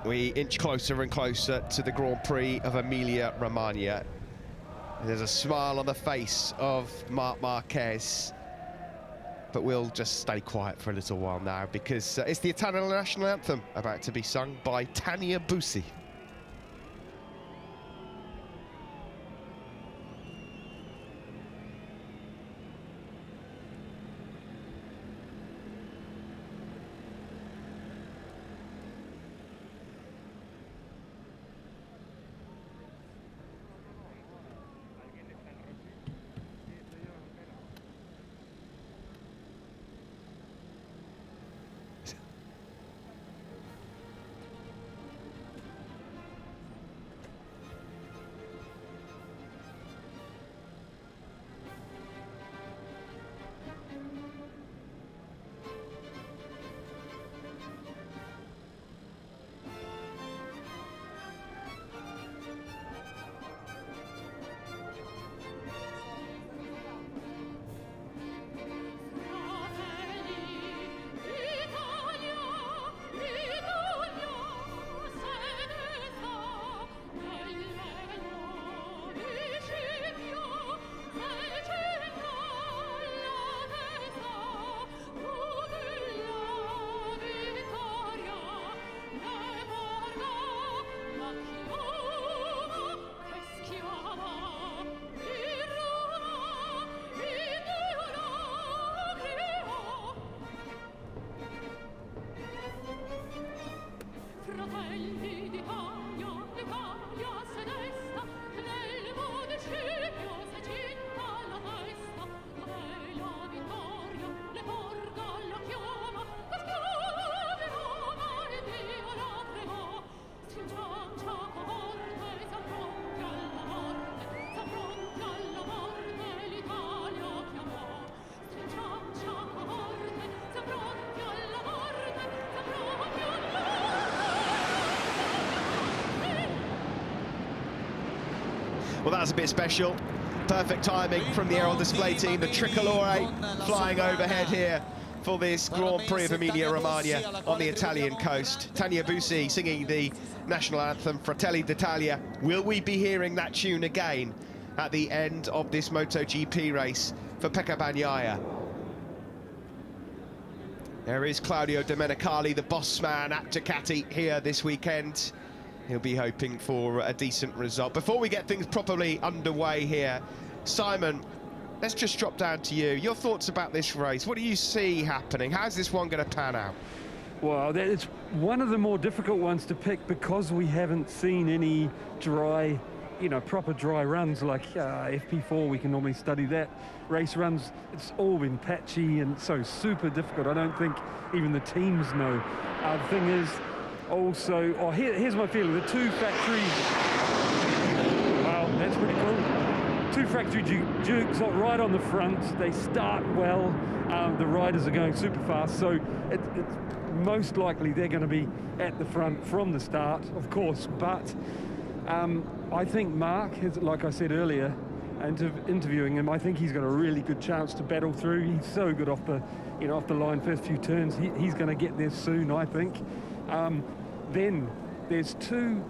We inch closer and closer to the Grand Prix of Emilia Romagna. There's a smile on the face of Marc Marquez, but we'll just stay quiet for a little while now because it's the Italian national anthem about to be sung by Tania Bussi. Well, that was a bit special. Perfect timing from the aerial display team. The tricolore flying overhead here for this Grand Prix of Emilia Romagna on the Italian coast. Tania Bussi singing the national anthem, Fratelli d'Italia. Will we be hearing that tune again at the end of this MotoGP race for Bagnaia? There is Claudio Domenicali, the boss man at Ducati, here this weekend. He'll be hoping for a decent result. Before we get things properly underway here, Simon, let's just drop down to you. Your thoughts about this race. What do you see happening? How's this one going to pan out? Well, it's one of the more difficult ones to pick because we haven't seen any dry, proper dry runs like FP4. We can normally study that. Race runs, it's all been patchy and so super difficult. I don't think even the teams know. The thing is, also, here's my feeling, the two factory, well, that's pretty cool. Two factory Dukes right on the front, they start well, the riders are going super fast, so it's most likely they're going to be at the front from the start, of course, but I think Marc, like I said earlier, interviewing him, I think he's got a really good chance to battle through. He's so good off the, off the line, first few turns, he's going to get there soon, I think. Then there's two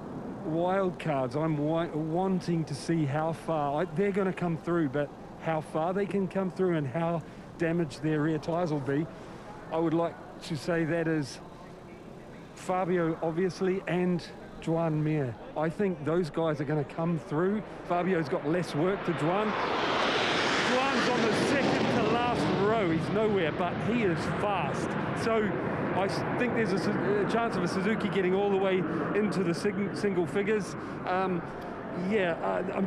wild cards I'm wanting to see how far they're going to come through, but how far they can come through and how damaged their rear tyres will be. I would like to say that is Fabio, obviously, and Joan Mir. I think those guys are going to come through. Fabio's got less work to Joan. Joan's on the second to last row. He's nowhere, but he is fast. So I think there's a chance of a Suzuki getting all the way into the single figures.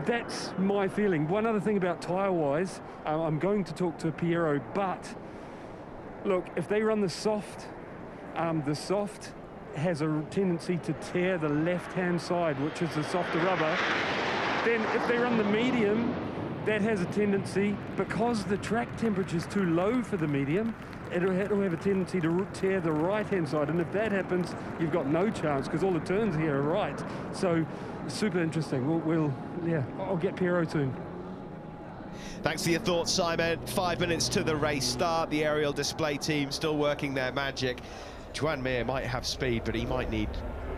That's my feeling. One other thing about tyre-wise, I'm going to talk to Piero, but look, if they run the soft has a tendency to tear the left-hand side, which is the softer rubber. Then if they run the medium, that has a tendency, because the track temperature is too low for the medium, it'll have a tendency to tear the right-hand side, and if that happens, you've got no chance because all the turns here are right. So, super interesting. I'll get Piero soon. Thanks for your thoughts, Simon. 5 minutes to the race start. The aerial display team still working their magic. Joan Mir might have speed, but he might need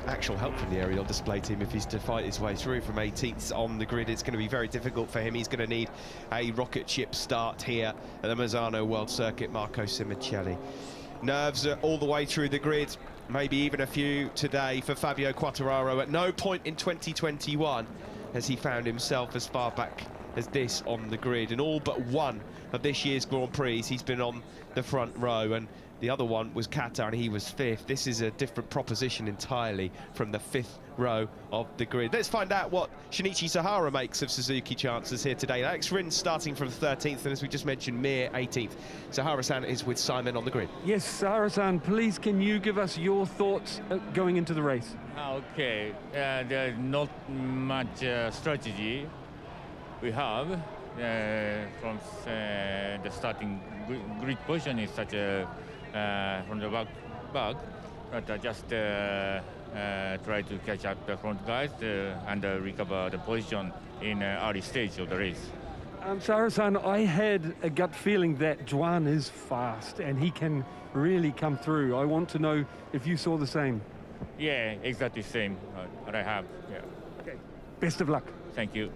actual help from the aerial display team if he's to fight his way through from 18th on the grid. It's going to be very difficult for him. He's going to need a rocket ship start here at the Misano World Circuit. Marco Simoncelli. Nerves are all the way through the grid, maybe even a few today for Fabio Quartararo. At no point in 2021 has he found himself as far back as this on the grid. In all but one of this year's Grand Prix, he's been on the front row, and the other one was Qatar, and he was 5th. This is a different proposition entirely from the 5th row of the grid. Let's find out what Shinichi Sahara makes of Suzuki chances here today. Alex Rins starting from 13th, and as we just mentioned, Mir 18th. Sahara-san is with Simon on the grid. Yes, Sahara-san, please can you give us your thoughts going into the race? Okay, there's not much strategy we have from the starting grid position is such a from the back, but just try to catch up the front guys and recover the position in early stage of the race. Sahara-san, I had a gut feeling that Juan is fast and he can really come through. I want to know if you saw the same. Yeah, exactly the same what I have. Yeah. Okay. Best of luck. Thank you.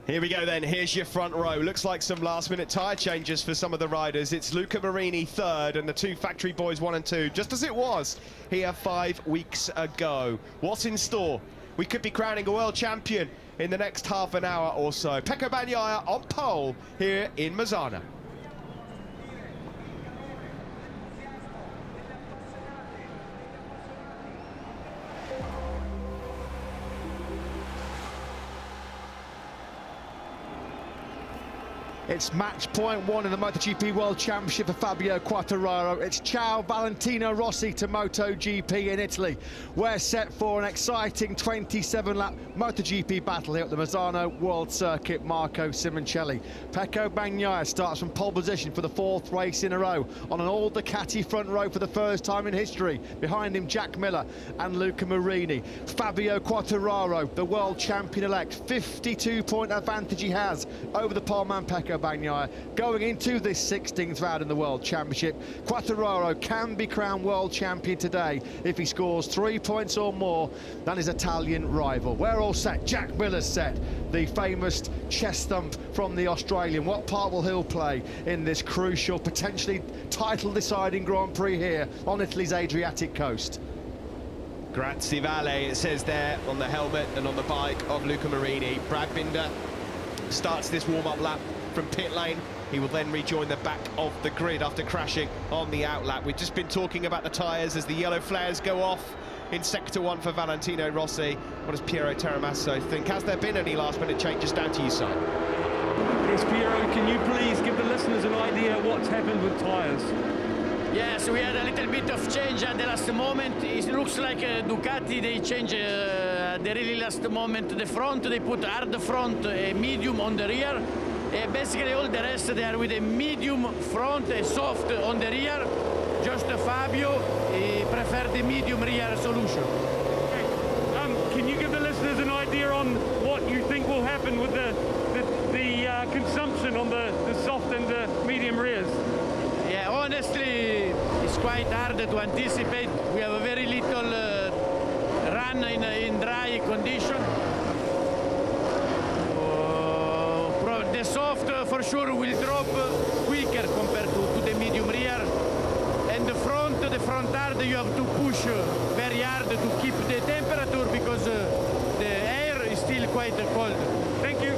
Here we go then, here's your front row. Looks like some last-minute tyre changes for some of the riders. It's Luca Marini 3rd and the two factory boys 1 and 2, just as it was here 5 weeks ago. What's in store? We could be crowning a world champion in the next half an hour or so. Pecco Bagnaia on pole here in Misano. It's match point 1 in the MotoGP World Championship for Fabio Quartararo. It's ciao Valentino Rossi to MotoGP in Italy. We're set for an exciting 27-lap MotoGP battle here at the Misano World Circuit. Marco Simoncelli. Pecco Bagnaia starts from pole position for the 4th race in a row on an all Ducati front row for the first time in history. Behind him, Jack Miller and Luca Marini. Fabio Quartararo, the world champion-elect, 52-point advantage he has over the poleman Pecco Bagnaia going into this 16th round in the World Championship. Quartararo can be crowned world champion today if he scores 3 points or more than his Italian rival. We're all set. Jack Miller's set, the famous chest thump from the Australian. What part will he play in this crucial, potentially title-deciding Grand Prix here on Italy's Adriatic coast? Grazie Vale, it says there on the helmet and on the bike of Luca Marini. Brad Binder starts this warm-up lap from pit lane. He will then rejoin the back of the grid after crashing on the outlap. We've just been talking about the tyres as the yellow flares go off in sector 1 for Valentino Rossi. What does Piero Taramasso think? Has there been any last-minute changes? Down to you, Si. Yes, Piero, can you please give the listeners an idea what's happened with tyres? Yes, we had a little bit of change at the last moment. It looks like Ducati, they change at the really last moment the front. They put hard front, a medium on the rear. Basically all the rest they are with a medium front, a soft on the rear. Just Fabio preferred the medium rear solution. Okay. Can you give the listeners an idea on what you think will happen with the consumption on the soft and the medium rears? Yeah, honestly, it's quite hard to anticipate. We have a very little run in dry condition. The soft for sure will drop quicker compared to the medium rear. And the front hard, you have to push very hard to keep the temperature because the air is still quite cold. Thank you.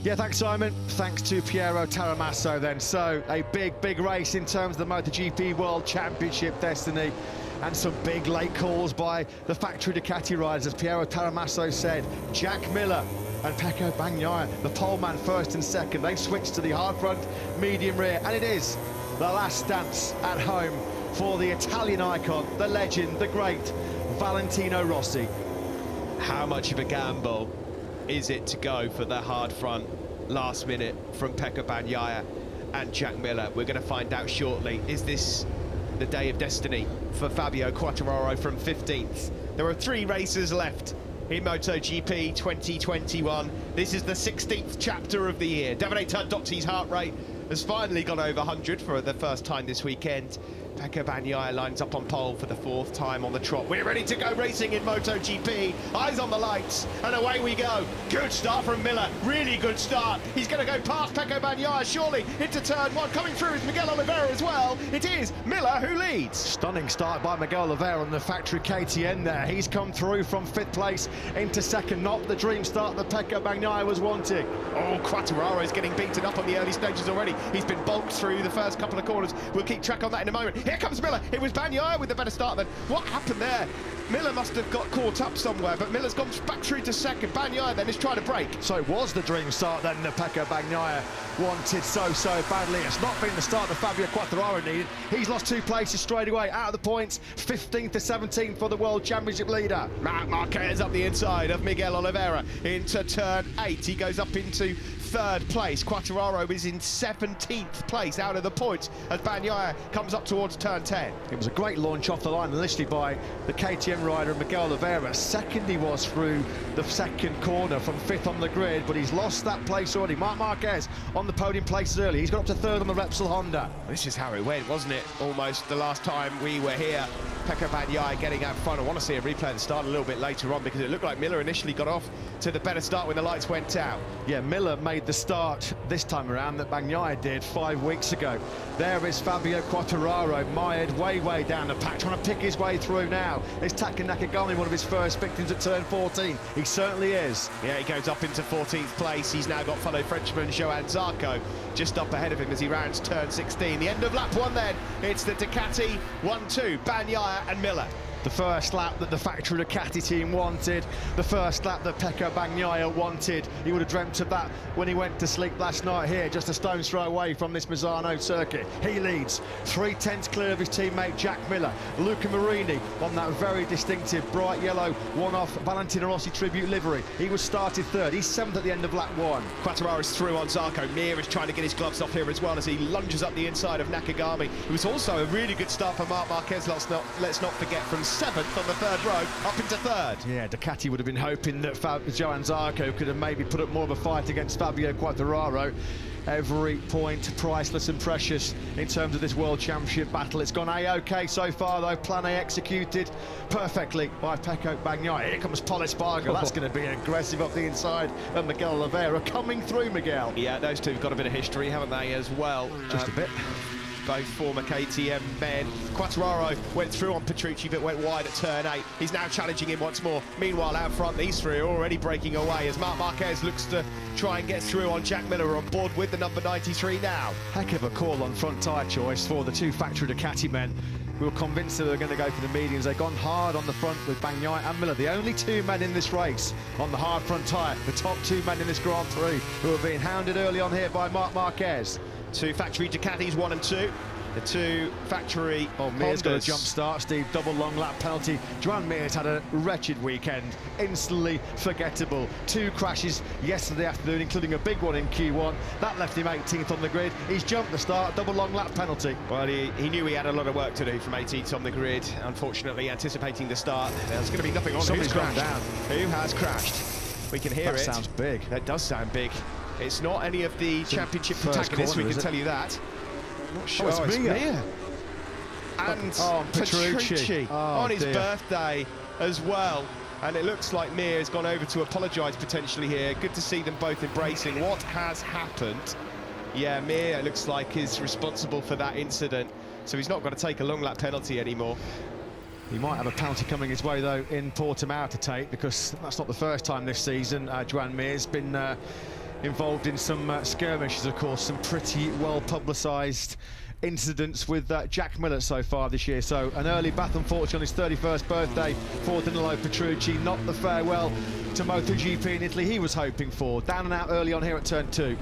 Yeah, thanks, Simon. Thanks to Piero Taramasso then. So, a big race in terms of the MotoGP World Championship destiny. And some big late calls by the factory Ducati riders, as Piero Taramasso said. Jack Miller and Pecco Bagnaia, the poleman 1st and 2nd. They've switched to the hard front, medium rear. And it is the last dance at home for the Italian icon, the legend, the great Valentino Rossi. How much of a gamble is it to go for the hard front last minute from Pecco Bagnaia and Jack Miller? We're going to find out shortly. Is this the day of destiny for Fabio Quartararo from 15th? There are 3 races left in MotoGP 2021. This is the 16th chapter of the year. Davide Tardotti's heart rate has finally gone over 100 for the first time this weekend. Pecco Bagnaia lines up on pole for the 4th time on the trot. We're ready to go racing in MotoGP. Eyes on the lights, and away we go. Good start from Miller, really good start. He's going to go past Pecco Bagnaia, surely, into turn 1. Coming through is Miguel Oliveira as well. It is Miller who leads. Stunning start by Miguel Oliveira on the factory KTM there. He's come through from 5th place into 2nd. Not the dream start that Pecco Bagnaia was wanting. Oh, Quartararo is getting beaten up on the early stages already. He's been bulked through the first couple of corners. We'll keep track on that in a moment. Here comes Miller. It was Bagnaia with the better start then. What happened there? Miller must have got caught up somewhere, but Miller's gone back through to 2nd. Bagnaia then is trying to break. So it was the dream start then that Pecco Bagnaia wanted so badly. It's not been the start that Fabio Quartararo needed. He's lost 2 places straight away, out of the points, 15th to 17th for the World Championship leader. Marc Marquez up the inside of Miguel Oliveira into turn 8. He goes up into 3rd place. Quartararo is in 17th place out of the points as Bagnaia comes up towards turn 10. It was a great launch off the line initially by the KTM rider Miguel Oliveira. 2nd he was through the 2nd corner from 5th on the grid, but he's lost that place already. Marc Marquez on the podium places early. He's got up to 3rd on the Repsol Honda. This is how it went, wasn't it? Almost the last time we were here. Pecco Bagnaia getting out front. I want to see a replay of the start a little bit later on because it looked like Miller initially got off to the better start when the lights went out. Yeah, Miller made the start this time around that Bagnaia did 5 weeks ago. There is Fabio Quartararo, mired way down the pack, trying to pick his way through now. Is Taka Nakagami one of his first victims at turn 14? He certainly is. Yeah, he goes up into 14th place. He's now got fellow Frenchman Johan Zarco just up ahead of him as he rounds turn 16. The end of lap 1 then. It's the Ducati 1-2, Bagnaia and Miller. The first lap that the factory Ducati team wanted, the first lap that Pecco Bagnaia wanted. He would have dreamt of that when he went to sleep last night here, just a stone's throw away from this Misano circuit. He leads 3/10 clear of his teammate Jack Miller. Luca Marini on that very distinctive bright yellow one-off Valentino Rossi tribute livery. He was started 3rd. He's 7th at the end of lap 1. Quattararo's through on Zarco. Mir is trying to get his gloves off here as well as he lunges up the inside of Nakagami. It was also a really good start for Marc Marquez. Let's not forget, from 7th on the 3rd row up into 3rd. Yeah, Ducati would have been hoping that Johan Zarco could have maybe put up more of a fight against Fabio Quartararo. Every point priceless and precious in terms of this World Championship battle. It's gone A-OK so far though. Plan A executed perfectly by Pecco Bagnaia. Here comes Pol Espargaro. That's going to be aggressive up the inside of Miguel Oliveira. Coming through, Miguel. Yeah, those two have got a bit of history, haven't they, as well? Just a bit. Both former KTM men. Quartararo went through on Petrucci but went wide at turn 8. He's now challenging him once more. Meanwhile, out front, these three are already breaking away as Marc Marquez looks to try and get through on Jack Miller. We're on board with the number 93 now. Heck of a call on front tyre choice for the 2 factory Ducati men. We were convinced that they were going to go for the mediums. They've gone hard on the front with Bagnaia and Miller, the only 2 men in this race on the hard front tyre, the top 2 men in this Grand Prix, who are being hounded early on here by Marc Marquez. 2 factory Ducatis, 1 and 2. The 2 factory Mir's got a Hondas. jump start, Steve, double long lap penalty. Joan Mir's had a wretched weekend, instantly forgettable. 2 crashes yesterday afternoon, including a big one in Q1. That left him 18th on the grid. He's jumped the start, double long lap penalty. Well, he knew he had a lot of work to do from 18th on the grid. Unfortunately, anticipating the start, there's going to be nothing on. Somebody's Who's gone crashed? down. Who has crashed? We can hear That it. sounds big. That does sound big. It's not any of the championship protagonists, we can tell you that. I'm not sure. Oh, it's Mir. And Petrucci. on his birthday as well. And it looks like Mir has gone over to apologise potentially here. Good to see them both embracing what has happened. Yeah, Mir, it looks like, is responsible for that incident. So he's not going to take a long lap penalty anymore. He might have a penalty coming his way, though, in Portimao to take, because that's not the first time this season Joan Mir's been involved in some skirmishes, of course, some pretty well publicised incidents with Jack Miller so far this year. So an early bath, unfortunately, on his 31st birthday for Danilo Petrucci. Not the farewell to MotoGP in Italy he was hoping for. Down and out early on here at turn 2.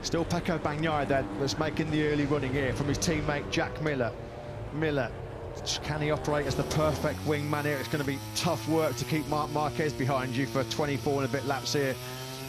Still Pecco Bagnaia then that's making the early running here from his teammate Jack Miller. Miller, can he operate as the perfect wingman here? It's going to be tough work to keep Marc Marquez behind you for 24 and a bit laps here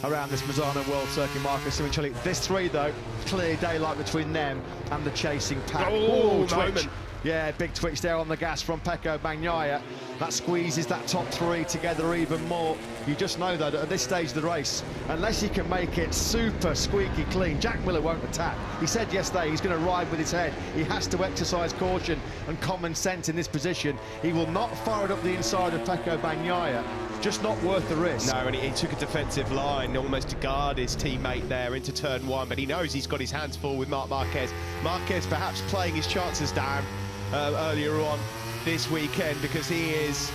around this Misano World Circuit. Marcus Simoncelli. This 3 though, clear daylight between them and the chasing pack. Oh, twitch. Yeah, big twitch there on the gas from Pecco Bagnaia. That squeezes that top three together even more. You just know, though, that at this stage of the race, unless he can make it super squeaky clean, Jack Miller won't attack. He said yesterday he's going to ride with his head. He has to exercise caution and common sense in this position. He will not fire it up the inside of Pecco Bagnaia. Just not worth the risk. No, and he took a defensive line almost to guard his teammate there into turn one, but he knows he's got his hands full with Marc Marquez. Marquez perhaps playing his chances down earlier on this weekend, because he is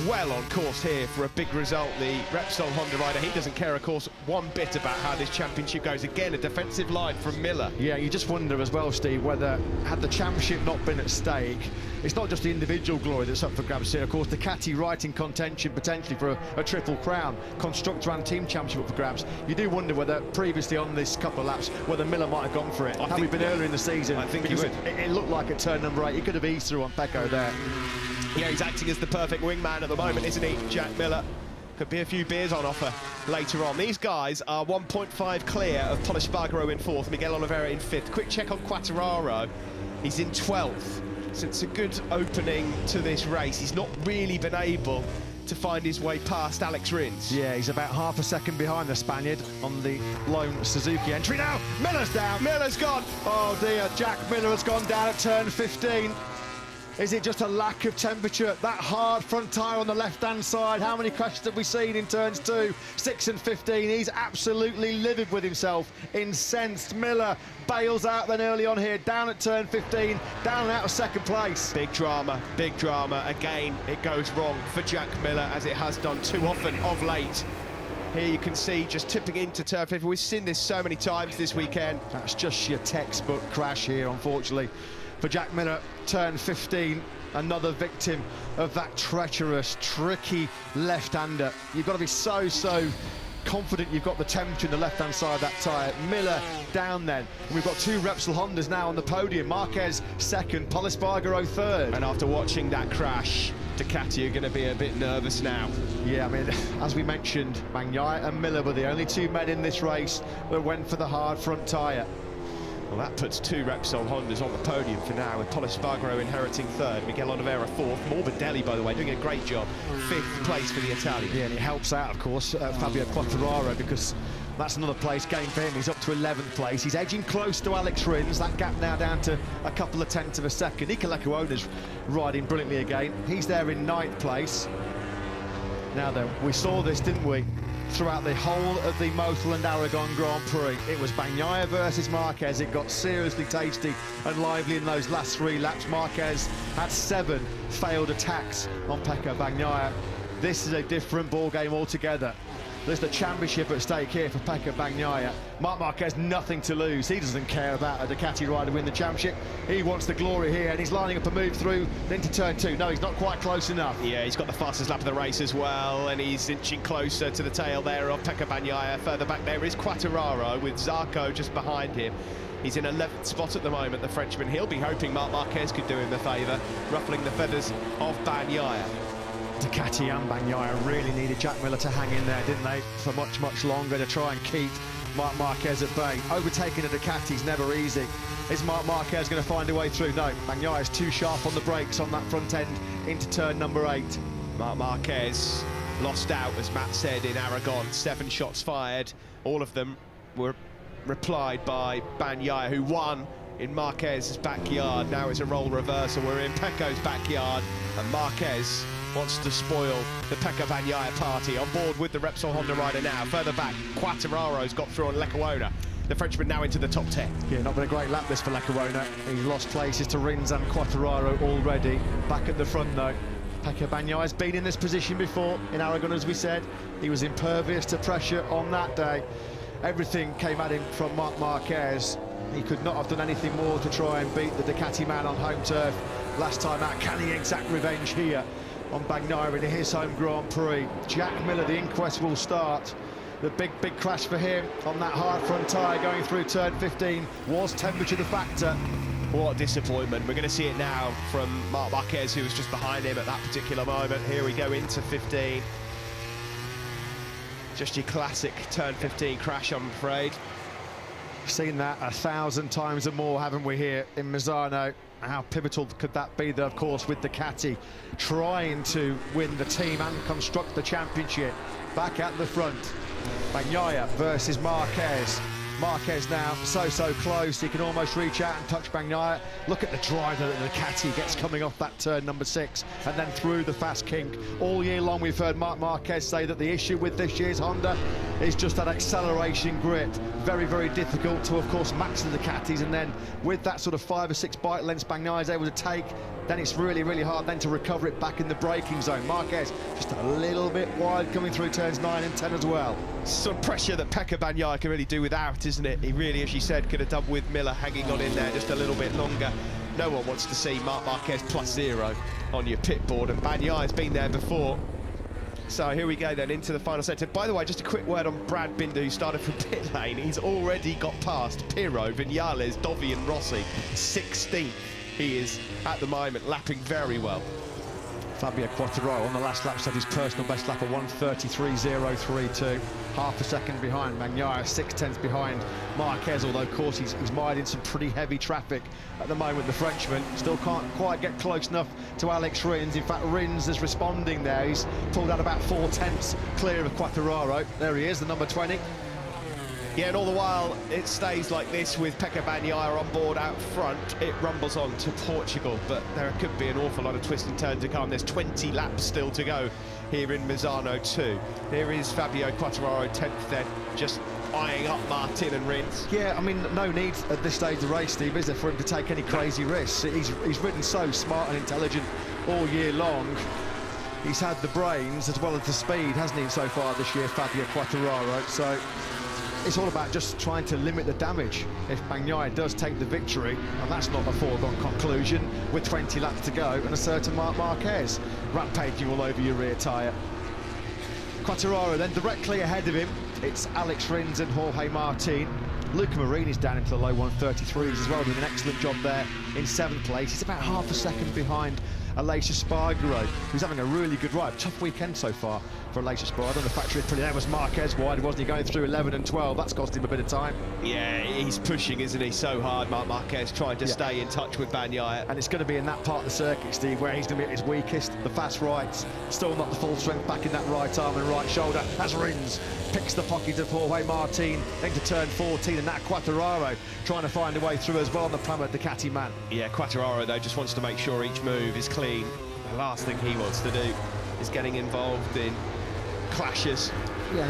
well on course here for a big result. The Repsol Honda rider, he doesn't care, of course, one bit about how this championship goes. Again, a defensive line from Miller. Yeah, you just wonder as well, Steve, whether had the championship not been at stake, it's not just the individual glory that's up for grabs here. Of course, Ducati right in contention potentially for a triple crown, constructor and team championship up for grabs. You do wonder whether previously on this couple of laps, whether Miller might have gone for it. Had we been earlier in the season, I think he would. It looked like at turn number 8, he could have eased through on Pecco there. Yeah, he's acting as the perfect wingman at the moment, isn't he, Jack Miller? Could be a few beers on offer later on. These guys are 1.5 clear of Pol Espargaro in 4th, Miguel Oliveira in 5th. Quick check on Quartararo. He's in 12th. So it's a good opening to this race. He's not really been able to find his way past Alex Rins. Yeah, he's about half a second behind the Spaniard on the lone Suzuki entry now. Miller's down. Miller's gone. Oh dear, Jack Miller has gone down at turn 15. Is it just a lack of temperature? That hard front tyre on the left-hand side. How many crashes have we seen in turns 2, 6 and 15? He's absolutely livid with himself. Incensed. Miller bails out then early on here, down at turn 15, down and out of second place. Big drama, big drama. Again, it goes wrong for Jack Miller, as it has done too often of late. Here you can see just tipping into turn 15. We've seen this so many times this weekend. That's just your textbook crash here, unfortunately. For Jack Miller, turn 15, another victim of that treacherous, tricky left-hander. You've got to be so confident you've got the temperature in the left-hand side of that tyre. Miller down then. And we've got 2 Repsol Hondas now on the podium. Marquez 2nd, Pol Espargaro 3rd. And after watching that crash, Ducati are going to be a bit nervous now. Yeah, I mean, as we mentioned, Bagnaia and Miller were the only 2 men in this race that went for the hard front tyre. Well, that puts 2 Repsol Hondas on the podium for now, with Pol Espargaro inheriting 3rd, Miguel Oliveira 4th, Morbidelli, by the way, doing a great job, 5th place for the Italian. Yeah, and it helps out, of course, Fabio Quartararo, because that's another place gain for him. He's up to 11th place. He's edging close to Alex Rins. That gap now down to a couple of tenths of a second. Ika Lekuona's riding brilliantly again. He's there in 9th place. Now then, we saw this, didn't we? Throughout the whole of the Motul and Aragon Grand Prix, it was Bagnaia versus Marquez. It got seriously tasty and lively in those last 3 laps. Marquez had 7 failed attacks on Pecco Bagnaia. This is a different ball game altogether. There's the championship at stake here for Pecco Bagnaia. Marc Marquez, nothing to lose. He doesn't care about a Ducati rider win the championship. He wants the glory here, and he's lining up a move through into turn 2. No, he's not quite close enough. Yeah, he's got the fastest lap of the race as well, and he's inching closer to the tail there of Pecco Bagnaia. Further back there is Quartararo, with Zarco just behind him. He's in 11th spot at the moment, the Frenchman. He'll be hoping Marc Marquez could do him the favour, ruffling the feathers of Bagnaia. Ducati and Bagnaia really needed Jack Miller to hang in there, didn't they, for much longer, to try and keep Marc Marquez at bay. Overtaking a Ducati's never easy. Is Marc Marquez going to find a way through? No, Bagnaia is too sharp on the brakes on that front end into turn number 8. Marc Marquez lost out, as Matt said, in Aragon. 7 shots fired. All of them were replied by Bagnaia, who won in Marquez's backyard. Now it's a role reversal. We're in Pecco's backyard, and Marquez wants to spoil the Pecco Bagnaia party. On board with the Repsol Honda rider now. Further back, Quartararo's got through on Lekuona. The Frenchman now into the top 10. Yeah, not been a great lap this for Lekuona. He's lost places to Rins and Quartararo already. Back at the front though. Pecco Bagnaia's been in this position before in Aragon, as we said. He was impervious to pressure on that day. Everything came at him from Marc Marquez. He could not have done anything more to try and beat the Ducati man on home turf last time out. Can he exact revenge here on Bagnaia in his home Grand Prix? Jack Miller, the inquest will start. The big crash for him on that hard front tyre going through turn 15. Was temperature the factor? What a disappointment. We're going to see it now from Marc Marquez, who was just behind him at that particular moment. Here we go into 15. Just your classic turn 15 crash, I'm afraid. Seen that 1,000 times or more, haven't we, here in Misano? How pivotal could that be, though, of course, with Ducati trying to win the team and construct the championship. Back at the front, Bagnaia versus Marquez. Marquez now so close, he can almost reach out and touch Bagnaia. Look at the drive that the Ducati gets coming off that turn number 6 and then through the fast kink. All year long we've heard Marc Marquez say that the issue with this year's Honda is just that acceleration grit. Very difficult to, of course, match the Ducatis, and then with that sort of 5 or 6 bike lengths Bagnaia is able to take, then it's really hard then to recover it back in the braking zone. Marquez just a little bit wide coming through turns 9 and 10 as well. Some pressure that Pecco Bagnaia can really do without, isn't it? He really, as you said, could have done with Miller hanging on in there just a little bit longer. No one wants to see Marc Marquez +0 on your pit board, and Bagnaia's been there before. So here we go then into the final sector. By the way, just a quick word on Brad Binder, who started from pit lane. He's already got past Pirro, Viñales, Dovi and Rossi. 16th he is at the moment, lapping very well. Fabio Quartararo on the last lap set his personal best lap of 1:33.032, half a second behind Bagnaia, 6/10 behind Marquez, although of course he's mired in some pretty heavy traffic at the moment. The Frenchman still can't quite get close enough to Alex Rins. In fact, Rins is responding there. He's pulled out about 4/10 clear of Quartararo. There he is, the number 20. Yeah, and all the while it stays like this with Pecco Bagnaia on board out front. It rumbles on to Portugal, but there could be an awful lot of twists and turns to come. There's 20 laps still to go here in Misano 2. Here is Fabio Quartararo 10th then, just eyeing up Martin and Rins. Yeah, I mean, no need at this stage of the race, Steve, is there, for him to take any crazy risks? He's ridden so smart and intelligent all year long. He's had the brains as well as the speed, hasn't he, so far this year, Fabio Quartararo? So it's all about just trying to limit the damage if Bagnaia does take the victory, and that's not a foregone conclusion with 20 laps to go and a certain Marc Marquez rampaging all over your rear tyre. Quartararo then directly ahead of him, it's Alex Rins and Jorge Martin. Luca Marini's down into the low 133s as well, doing an excellent job there in 7th place. He's about half a second behind Aleix Espargaro, who's having a really good ride. Tough weekend so far for Aleix Espargaro. The factory is pretty. There was Marquez wide, wasn't he, going through 11 and 12. That's cost him a bit of time. Yeah, he's pushing, isn't he, so hard, Marc Marquez, trying to stay in touch with Bagnaia. And it's going to be in that part of the circuit, Steve, where he's going to be at his weakest. The fast rights, still not the full strength back in that right arm and right shoulder. As Rins picks the pocket of Jorge Martin into turn 14, and that Quartararo trying to find a way through as well on the Pramac Ducati man. Yeah, Quartararo, though, just wants to make sure each move is clean. The last thing he wants to do is getting involved in clashes. Yeah,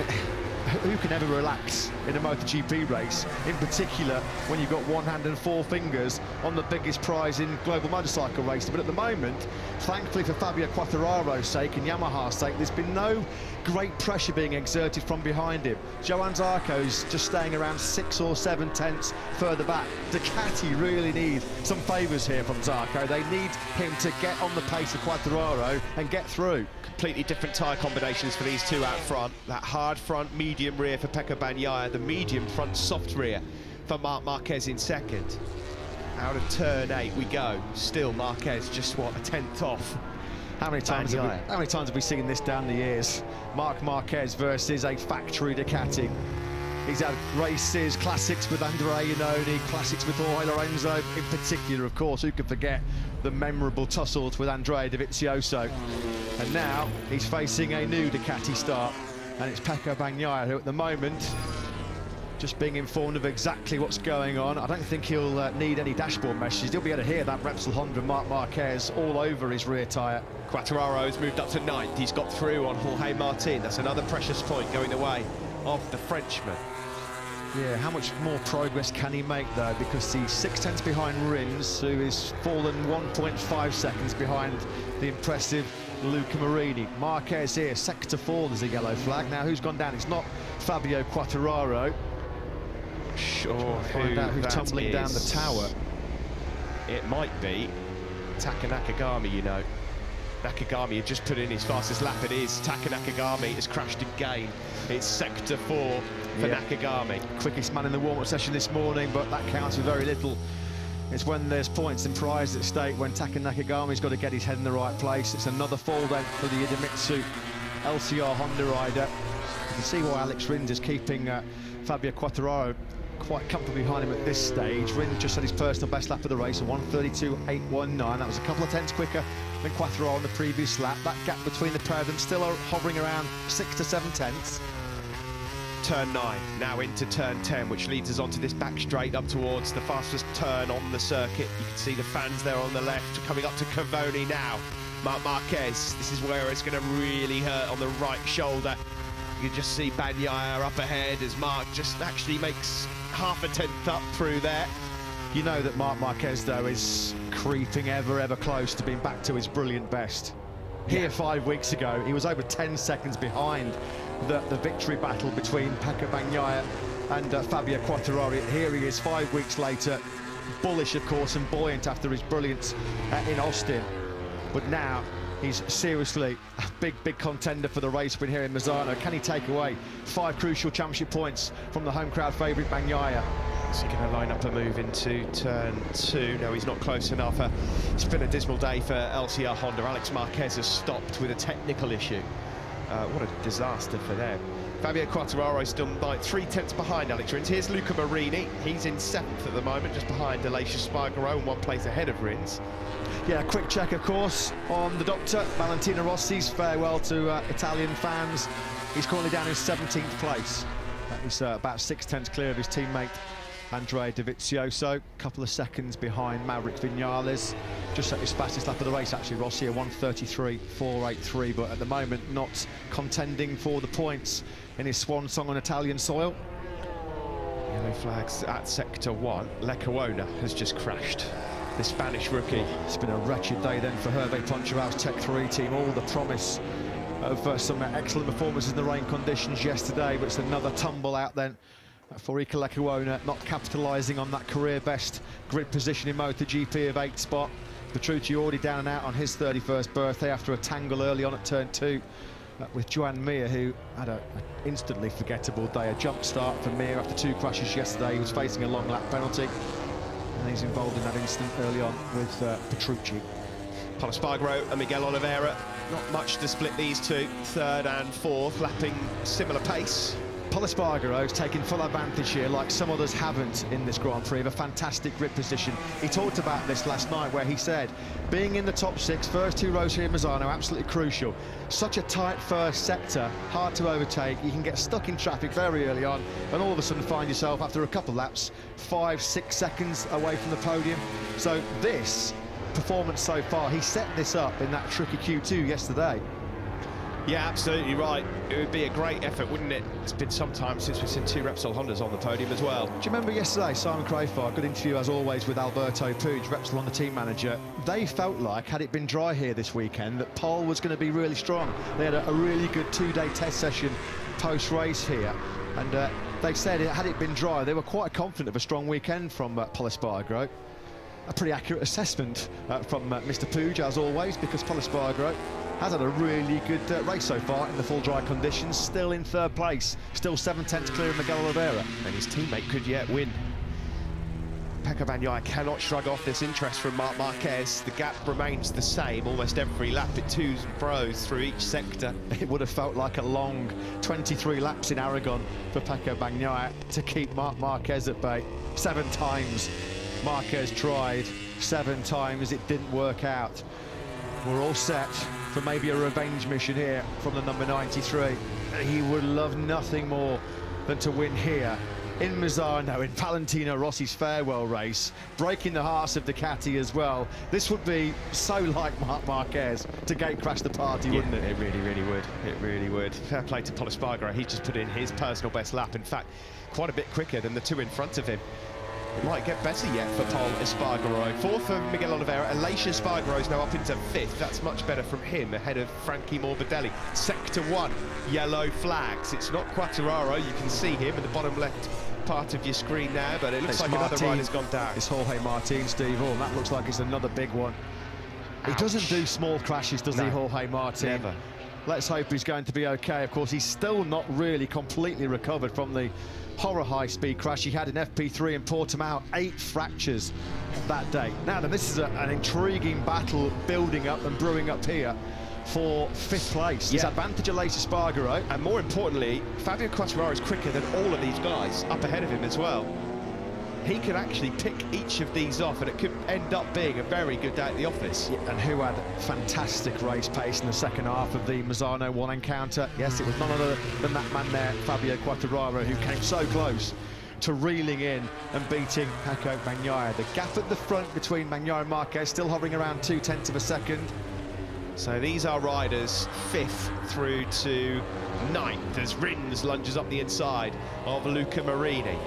who can ever relax in a MotoGP race, in particular when you've got one hand and 4 fingers on the biggest prize in global motorcycle racing? But at the moment, thankfully for Fabio Quartararo's sake and Yamaha's sake, there's been no great pressure being exerted from behind him. Johann Zarco's just staying around 6 or 7 tenths further back. Ducati really need some favours here from Zarco. They need him to get on the pace of Quartararo and get through. Completely different tyre combinations for these two out front. That hard front, medium rear for Pecco Bagnaia, the medium front, soft rear for Marc Marquez in second. Out of turn 8 we go. Still Marquez just, what, a 10th off. How many times have we seen this down the years? Marc Marquez versus a factory Ducati. He's had races, classics with Andrea Iannone, classics with Jorge Lorenzo, in particular, of course, who could forget the memorable tussles with Andrea Dovizioso. And now he's facing a new Ducati start, and it's Pecco Bagnaia, who at the moment, just being informed of exactly what's going on. I don't think he'll need any dashboard messages. He'll be able to hear that Repsol Honda Marc Marquez all over his rear tyre. Quartararo's moved up to 9th. He's got through on Jorge Martin. That's another precious point going the way of the Frenchman. Yeah, how much more progress can he make, though? Because he's 6 tenths behind Rins, who is fallen 1.5 seconds behind the impressive Luca Marini. Marquez here, sector 4, there's a yellow flag. Now, who's gone down? It's not Fabio Quartararo. Sure, Find out who's tumbling down the tower. It might be Taka Nakagami, you know. Nakagami had just put in his fastest lap. It is Taka Nakagami has crashed again. It's sector 4 for Nakagami. Quickest man in the warm-up session this morning, but that counts for very little. It's when there's points and prizes at stake, when Taka Nakagami's got to get his head in the right place. It's another fall then for the Idemitsu LCR Honda rider. You can see why Alex Rins is keeping Fabio Quartararo quite comfortably behind him at this stage. Rins just had his personal best lap of the race, a 1:32.819. That was a couple of tenths quicker than Quattro on the previous lap. That gap between the pair of them still hovering around 6 to 7 tenths. Turn 9, now into turn 10, which leads us onto this back straight up towards the fastest turn on the circuit. You can see the fans there on the left, coming up to Cavoni now. Marc Marquez, this is where it's going to really hurt on the right shoulder. You can just see Bagnaia up ahead as Marc just actually makes half a tenth up through there. You know that Marc Marquez, though, is creeping ever close to being back to his brilliant best. Here 5 weeks ago, he was over 10 seconds behind the victory battle between Pecco Bagnaia and Fabio Quartararo. Here he is 5 weeks later, bullish, of course, and buoyant after his brilliance in Austin. But now he's seriously a big contender for the race win here in Misano. Can he take away 5 crucial championship points from the home crowd favourite Bagnaia? Is he going to line up a move into turn 2? No, he's not close enough. It's been a dismal day for LCR Honda. Alex Marquez has stopped with a technical issue. What a disaster for them. Fabio Quartararo is still 3 tenths behind Alex Rins. Here's Luca Marini. He's in 7th at the moment, just behind Aleix Espargaro and 1 place ahead of Rins. Yeah, a quick check, of course, on the doctor. Valentino Rossi's farewell to Italian fans. He's currently down in 17th place. He's about 6 tenths clear of his teammate Andrea Dovizioso, a couple of seconds behind Maverick Vinales. Just at his fastest lap of the race, actually, Rossi, a 1:33.483, but at the moment not contending for the points in his swan song on Italian soil. Yellow flags at sector 1. Lecuona has just crashed. The Spanish rookie. It's been a wretched day then for Hervé Poncheral's Tech 3 team. All the promise of some excellent performances in the rain conditions yesterday, but it's another tumble out then for Iker Lecuona, not capitalising on that career best grid position in MotoGP of 8th spot. Petrucci already down and out on his 31st birthday after a tangle early on at turn 2 with Joan Mir, who had an instantly forgettable day. A jump start for Mir after 2 crashes yesterday. He was facing a long lap penalty, and he's involved in that incident early on with Petrucci. Pol Espargaro and Miguel Oliveira, not much to split these two. 3rd and 4th, lapping similar pace. Pol Espargaro's taking full advantage here, like some others haven't in this Grand Prix, of a fantastic grip position. He talked about this last night, where he said being in the top 6, first 2 rows here in Misano, absolutely crucial. Such a tight first sector, hard to overtake. You can get stuck in traffic very early on, and all of a sudden find yourself, after a couple of laps, 5-6 seconds away from the podium. So this performance so far, he set this up in that tricky Q2 yesterday. Yeah, absolutely right. It would be a great effort, wouldn't it? It's been some time since we've seen 2 Repsol Hondas on the podium as well. Do you remember yesterday, Simon Crafar, good interview as always with Alberto Puig, Repsol Honda team manager. They felt like, had it been dry here this weekend, that Pol was going to be really strong. They had a really good 2-day test session post-race here, and they said, had it been dry, they were quite confident of a strong weekend from Pol Espargaro. A pretty accurate assessment from Mr. Puig, as always, because Pol Espargaro has had a really good race so far in the full dry conditions, still in 3rd place, still 7 tenths clear of Miguel Oliveira. And his teammate could yet win. Pecco Bagnaia cannot shrug off this interest from Marc Marquez. The gap remains the same almost every lap at 2s and fros through each sector. It would have felt like a long 23 laps in Aragon for Pecco Bagnaia to keep Marc Marquez at bay. 7 times Marquez tried, 7 times it didn't work out. We're all set for maybe a revenge mission here from the number 93. He would love nothing more than to win here in Misano, in Valentino Rossi's farewell race, breaking the hearts of Ducati as well. This would be so like Marc Marquez to gate crash the party, wouldn't it? It really would. It really would. Fair play to Pol Espargaro. He just put in his personal best lap. In fact, quite a bit quicker than the 2 in front of him. It might get better yet for Pol Espargaro. 4th for Miguel Oliveira. Aleix Espargaro is now up into 5th. That's much better from him, ahead of Frankie Morbidelli. Sector 1, yellow flags. It's not Quartararo. You can see him in the bottom left part of your screen now, but it looks like another rider's gone down. It's Jorge Martin, Steve. Oh, and that looks like it's another big one. Ouch. He doesn't do small crashes, does he, Jorge Martin? Never. Let's hope he's going to be okay. Of course, he's still not really completely recovered from the horror high-speed crash he had in FP3 in Portimao. 8 fractures that day. Now then, this is an intriguing battle building up and brewing up here for 5th place. His advantage of Lace Espargaro. And more importantly, Fabio Quartararo is quicker than all of these guys up ahead of him as well. He could actually pick each of these off, and it could end up being a very good day at the office. Yeah, and who had fantastic race pace in the second half of the Mazzano 1 encounter. Yes, it was none other than that man there, Fabio Quartararo, who came so close to reeling in and beating Pecco Bagnaia. The gap at the front between Bagnaia and Marquez still hovering around 0.2 of a second. So these are riders 5th through to 9th as Rins lunges up the inside of Luca Marini.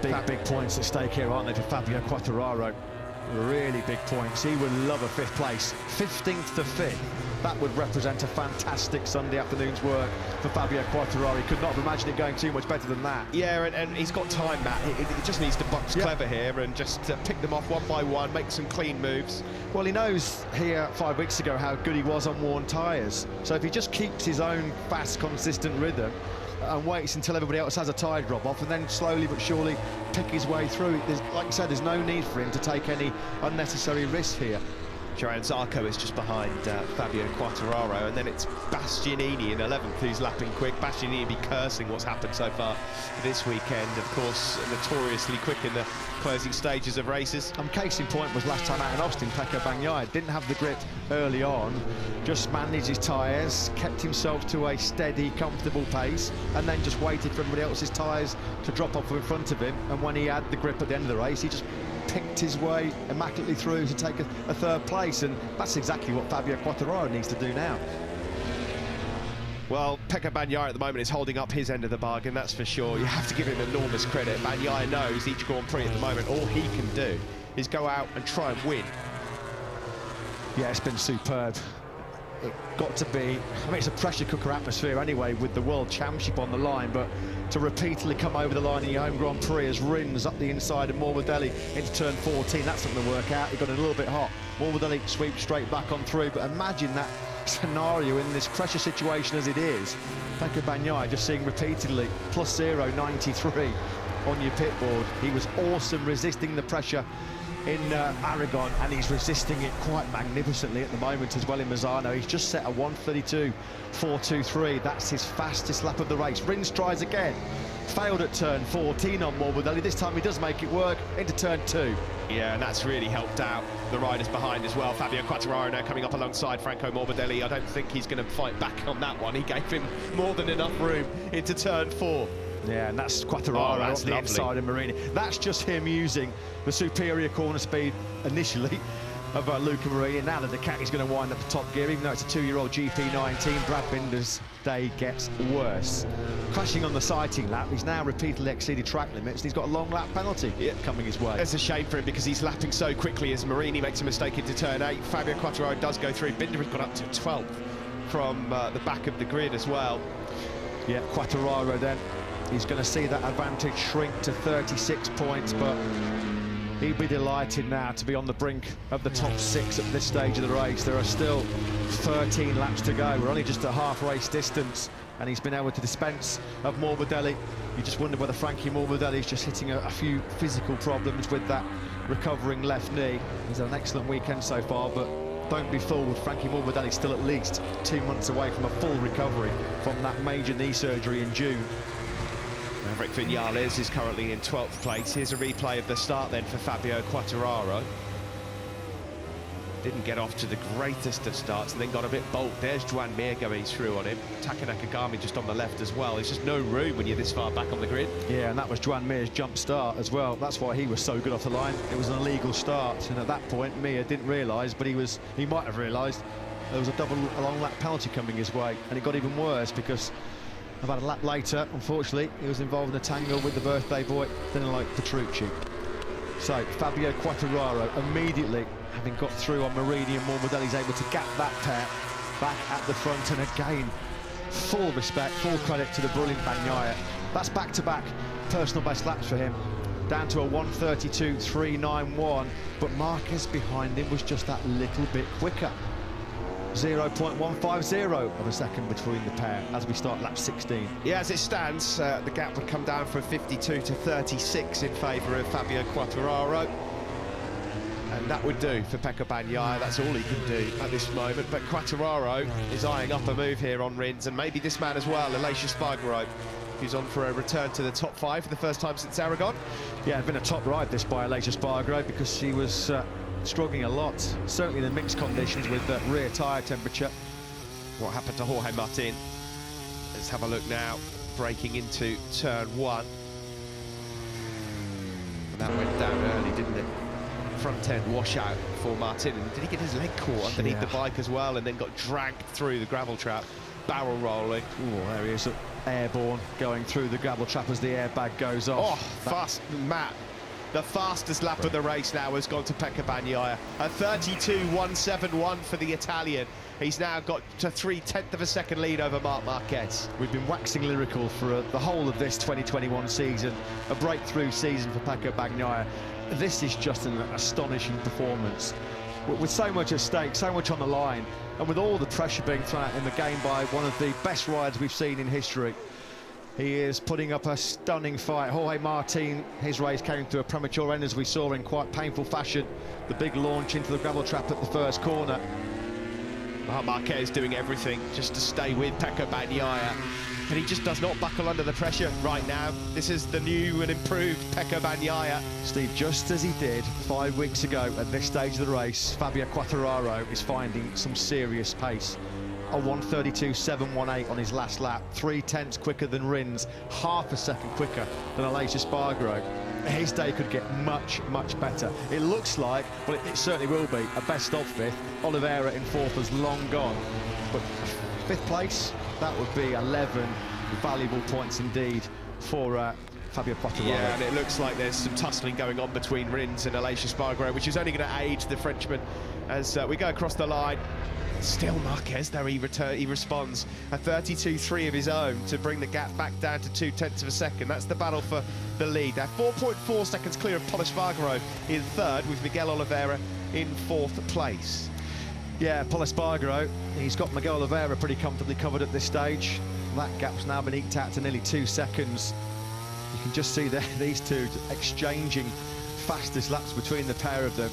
Big points at stake here, aren't they, for Fabio Quartararo? Really big points. He would love a 5th place. 15th to 5th. That would represent a fantastic Sunday afternoon's work for Fabio Quartararo. He could not have imagined it going too much better than that. Yeah, and he's got time, Matt. He just needs to box clever here and just pick them off one by one, make some clean moves. Well, he knows here 5 weeks ago how good he was on worn tyres. So if he just keeps his own fast, consistent rhythm and waits until everybody else has a tyre drop-off and then slowly but surely pick his way through, like I said, there's no need for him to take any unnecessary risks here. Johan Zarco is just behind Fabio Quartararo, and then it's Bastianini in 11th who's lapping quick. Bastianini be cursing what's happened so far this weekend, of course, notoriously quick in the closing stages of races. Case in point was last time out in Austin, Pecco Bagnaia didn't have the grip early on, just managed his tyres, kept himself to a steady, comfortable pace, and then just waited for everybody else's tyres to drop off in front of him, and when he had the grip at the end of the race, he just picked his way immaculately through to take a 3rd place, and that's exactly what Fabio Quartararo needs to do now. Well, Pecco Bagnaia at the moment is holding up his end of the bargain, that's for sure. You have to give him enormous credit. Bagnaia knows each Grand Prix at the moment, all he can do is go out and try and win. Yeah, it's been superb. It got to be, I mean, it's a pressure cooker atmosphere anyway with the World Championship on the line, but to repeatedly come over the line in your home Grand Prix as Rins up the inside of Morbidelli into turn 14, that's not going to work out. He got a little bit hot. Morbidelli sweeps straight back on through, but imagine that scenario in this pressure situation as it is. Pecco Bagnaia just seeing repeatedly +0, 93 on your pit board. He was awesome resisting the pressure in Aragon, and he's resisting it quite magnificently at the moment as well in Mazzano. He's just set a 1:32.423. That's his fastest lap of the race. Rins tries again, failed at turn 14 on Morbidelli. This time he does make it work into turn 2. Yeah, and that's really helped out the riders behind as well. Fabio Quartararo now coming up alongside Franco Morbidelli. I don't think he's going to fight back on that one. He gave him more than enough room into turn 4. Yeah, and that's Quartararo that's on the lovely. inside of Marini. That's just him using the superior corner speed initially of Luca Marini. Now the Ducati's going to wind up the top gear, even though it's a 2-year-old GP19. Brad Binder's day gets worse. Crashing on the sighting lap, he's now repeatedly exceeded track limits, and he's got a long lap penalty coming his way. It's a shame for him because he's lapping so quickly as Marini makes a mistake into turn 8. Fabio Quartararo does go through. Binder has got up to 12th from the back of the grid as well. Yeah, Quartararo then, he's going to see that advantage shrink to 36 points, but he'd be delighted now to be on the brink of the top 6 at this stage of the race. There are still 13 laps to go. We're only just a half race distance, and he's been able to dispense of Morbidelli. You just wonder whether Frankie Morbidelli is just hitting a few physical problems with that recovering left knee. He's had an excellent weekend so far, but don't be fooled, Frankie Morbidelli still at least 2 months away from a full recovery from that major knee surgery in June. Maverick Vinales is currently in 12th place. Here's a replay of the start then for Fabio Quartararo. Didn't get off to the greatest of starts and then got a bit bold. There's Joan Mir going through on him. Taka Nakagami just on the left as well. There's just no room when you're this far back on the grid. Yeah, and that was Joan Mir's jump start as well. That's why he was so good off the line. It was an illegal start, and at that point Mir didn't realise, but he might have realised there was a long lap penalty coming his way, and it got even worse because about a lap later, unfortunately, he was involved in a tangle with the birthday boy, Danilo Petrucci. So Fabio Quartararo immediately, having got through on Marini and Morbidelli, is able to gap that pair back at the front, and again, full respect, full credit to the brilliant Bagnaia. That's back-to-back personal best laps for him, down to a 1:32.391, but Marquez behind him was just that little bit quicker. 0.150 of a second between the pair as we start lap 16. Yeah, as it stands, the gap would come down from 52 to 36 in favour of Fabio Quartararo. And that would do for Pecco Bagnaia. That's all he can do at this moment. But Quartararo is eyeing up a move here on Rins, and maybe this man as well, Emilia Romagna, who's on for a return to the top 5 for the first time since Aragon. Yeah, it's been a top ride this by Emilia Romagna because she was struggling a lot, certainly in the mixed conditions with the rear tyre temperature. What happened to Jorge Martin? Let's have a look now. Breaking into turn 1. And that went down early, didn't it? Front end washout for Martin. And did he get his leg caught underneath the bike as well and then got dragged through the gravel trap, barrel rolling? Oh, there he is, airborne, going through the gravel trap as the airbag goes off. Oh, fast, Matt. The fastest lap of the race now has gone to Pecco Bagnaia. A 32.171 for the Italian. He's now got to 3/10 of a second lead over Marc Marquez. We've been waxing lyrical for the whole of this 2021 season, a breakthrough season for Pecco Bagnaia. This is just an astonishing performance. With so much at stake, so much on the line, and with all the pressure being thrown out in the game by one of the best riders we've seen in history. He is putting up a stunning fight. Jorge Martin, his race came to a premature end as we saw in quite painful fashion. The big launch into the gravel trap at the first corner. Marc Marquez doing everything just to stay with Pecco Bagnaia, and he just does not buckle under the pressure right now. This is the new and improved Pecco Bagnaia. Steve, just as he did 5 weeks ago at this stage of the race, Fabio Quartararo is finding some serious pace. A 1:32.718 on his last lap, 3/10 quicker than Rins, half a second quicker than Emilia Romagna. His day could get much, much better. It looks like, well, it certainly will be, a best of 5th. Oliveira in 4th has long gone. But 5th place, that would be 11 valuable points indeed for Fabio Quartararo. Yeah, and it looks like there's some tussling going on between Rins and Emilia Romagna, which is only going to aid the Frenchman as we go across the line. Still Marquez, though, he responds. A 32.3 of his own to bring the gap back down to 2/10 of a second. That's the battle for the lead. They're 4.4 seconds clear of Pol Espargaro in 3rd, with Miguel Oliveira in 4th place. Yeah, Pol Espargaro, he's got Miguel Oliveira pretty comfortably covered at this stage. That gap's now been eked out to nearly 2 seconds. You can just see there, these two exchanging fastest laps between the pair of them.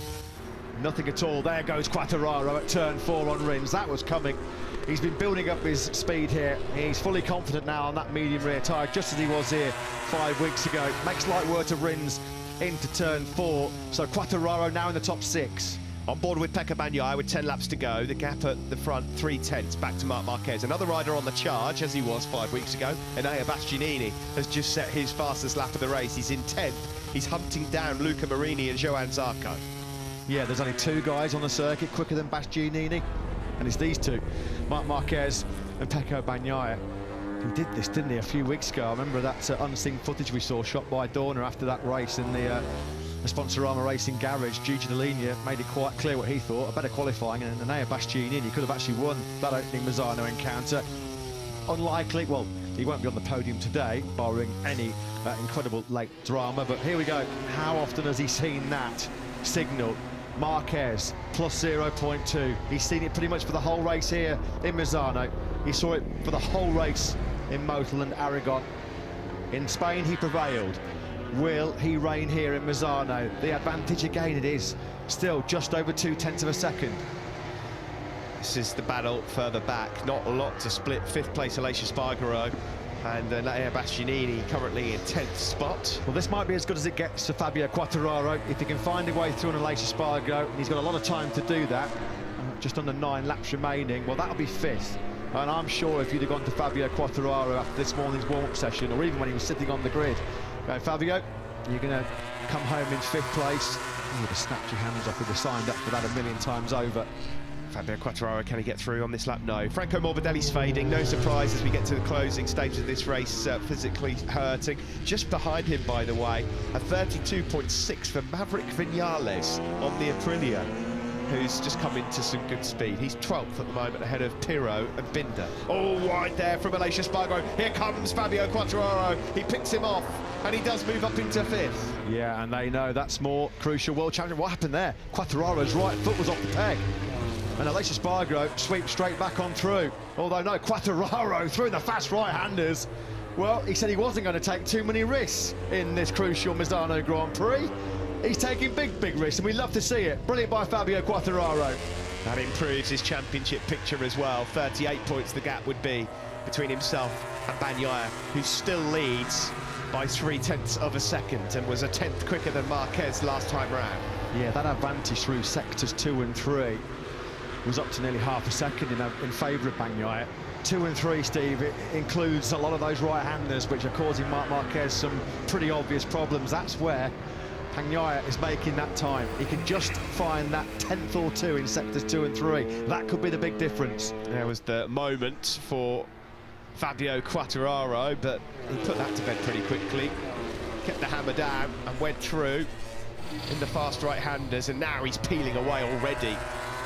Nothing at all. There goes Quartararo at turn 4 on Rins. That was coming. He's been building up his speed here. He's fully confident now on that medium rear tyre, just as he was here 5 weeks ago. Makes light work to Rins into turn 4. So Quartararo now in the top 6. On board with Pecco Bagnaia with 10 laps to go. The gap at the front, 3/10 back to Marc Marquez. Another rider on the charge, as he was 5 weeks ago. Enea Bastianini has just set his fastest lap of the race. He's in 10th. He's hunting down Luca Marini and Johan Zarco. Yeah, there's only 2 guys on the circuit quicker than Bastianini, and it's these 2, Marc Marquez and Pecco Bagnaia. He did this, didn't he, a few weeks ago? I remember that unseen footage we saw shot by Dorna after that race in the Sponsorama Racing Garage. Gigi Dall'Igna made it quite clear what he thought, a better qualifying, and Enea Bastianini could have actually won that opening Misano encounter. Unlikely, well, he won't be on the podium today, barring any incredible late drama, but here we go. How often has he seen that signal? Marquez plus 0.2. He's seen it pretty much for the whole race here in Misano. He saw it for the whole race in Motul and Aragon. In Spain, he prevailed. Will he reign here in Misano? The advantage again, it is still just over 2/10 of a second. This is the battle further back. Not a lot to split. 5th place, Emilia Romagna, and Enea Bastianini currently in 10th spot. Well, this might be as good as it gets for Fabio Quartararo. If he can find a way through on Emilia Romagna, and he's got a lot of time to do that, just under 9 laps remaining, well, that'll be 5th. And I'm sure if you'd have gone to Fabio Quartararo after this morning's warm-up session, or even when he was sitting on the grid, going, Fabio, you're going to come home in 5th place, you would have snapped your hands off. You'd have signed up for that 1,000,000 times over. Fabio Quartararo, can he get through on this lap? No. Franco Morbidelli's fading. No surprise as we get to the closing stages of this race, physically hurting. Just behind him, by the way, a 32.6 for Maverick Vinales on the Aprilia, who's just come into some good speed. He's 12th at the moment, ahead of Pirro and Binder. Oh, wide there from Emilia Romagna. Here comes Fabio Quartararo. He picks him off, and he does move up into 5th. Yeah, and they know that's more crucial. World champion, what happened there? Quartararo's right foot was off the peg. And Emilia Romagna sweeps straight back on through. Although no, Quartararo through the fast right-handers. Well, he said he wasn't going to take too many risks in this crucial Misano Grand Prix. He's taking big risks, and we love to see it. Brilliant by Fabio Quartararo. That improves his championship picture as well. 38 points the gap would be between himself and Bagnaia, who still leads by 0.3 of a second and was a tenth quicker than Marquez last time round. Yeah, that advantage through sectors 2 and 3 was up to nearly half a second in favour of Bagnaia. 2 and 3, Steve, it includes a lot of those right-handers which are causing Marc Marquez some pretty obvious problems. That's where Bagnaia is making that time. He can just find that 10th or 2 in sectors 2 and 3. That could be the big difference. There was the moment for Fabio Quartararo, but he put that to bed pretty quickly. Kept the hammer down and went through in the fast right-handers, and now he's peeling away already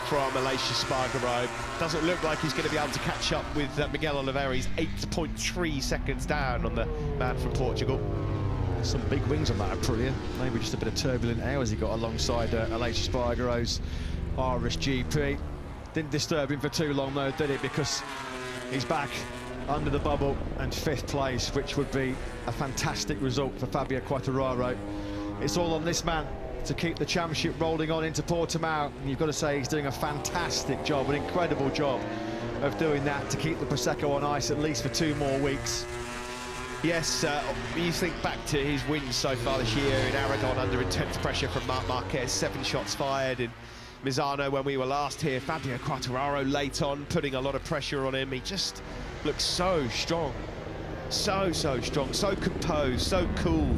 from Emilia Romagna. Doesn't look like he's going to be able to catch up with Miguel Oliveira. He's 8.3 seconds down on the man from Portugal. Some big wings on that Aprilia. Maybe just a bit of turbulent air as he got alongside Emilia Romagna's RSGP. Didn't disturb him for too long though, did it? Because he's back under the bubble and 5th place, which would be a fantastic result for Fabio Quartararo. It's all on this man to keep the championship rolling on into Portimao. And you've got to say he's doing a fantastic job, an incredible job of doing that to keep the Prosecco on ice at least for 2 more weeks. Yes, you think back to his wins so far this year in Aragon under intense pressure from Marc Marquez, 7 shots fired in Misano when we were last here. Fabio Quartararo late on, putting a lot of pressure on him. He just looks so strong, so strong, so composed, so cool.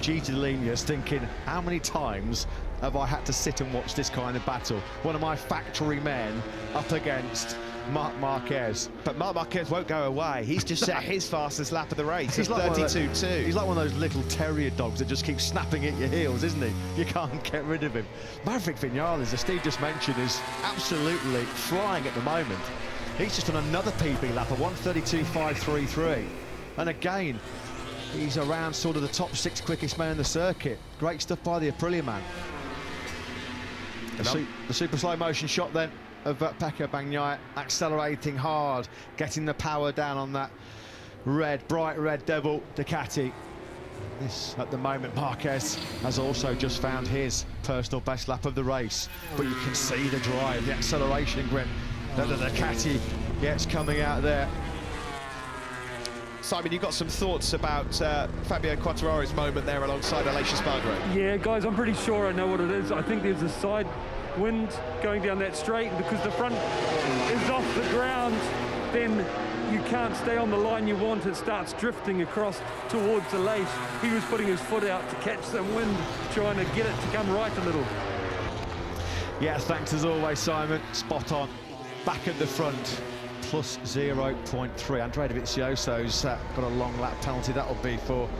Gigi Dell'Igna's thinking, how many times have I had to sit and watch this kind of battle? One of my factory men up against Marc Marquez. But Marc Marquez won't go away. He's just set his fastest lap of the race. He's like 32.2. He's like one of those little terrier dogs that just keeps snapping at your heels, isn't he? You can't get rid of him. Maverick Vinales, as Steve just mentioned, is absolutely flying at the moment. He's just on another PB lap, a 1:32.533. And again, he's around sort of the top 6 quickest men in the circuit. Great stuff by the Aprilia man. The super slow motion shot then of Pecco Bagnaia, accelerating hard, getting the power down on that bright red devil Ducati. This, at the moment, Marquez has also just found his personal best lap of the race. But you can see the drive, the acceleration and grip that the Ducati gets coming out there. Simon, you've got some thoughts about Fabio Quartararo's moment there alongside Emilia Romagna? Yeah, guys, I'm pretty sure I know what it is. I think there's a side wind going down that straight, because the front is off the ground, then you can't stay on the line you want. It starts drifting across towards the late. He was putting his foot out to catch some wind, trying to get it to come right a little. Yeah, thanks as always, Simon. Spot on. Back at the front, plus 0.3. Andrea Dovizioso's got a long lap penalty. That'll be for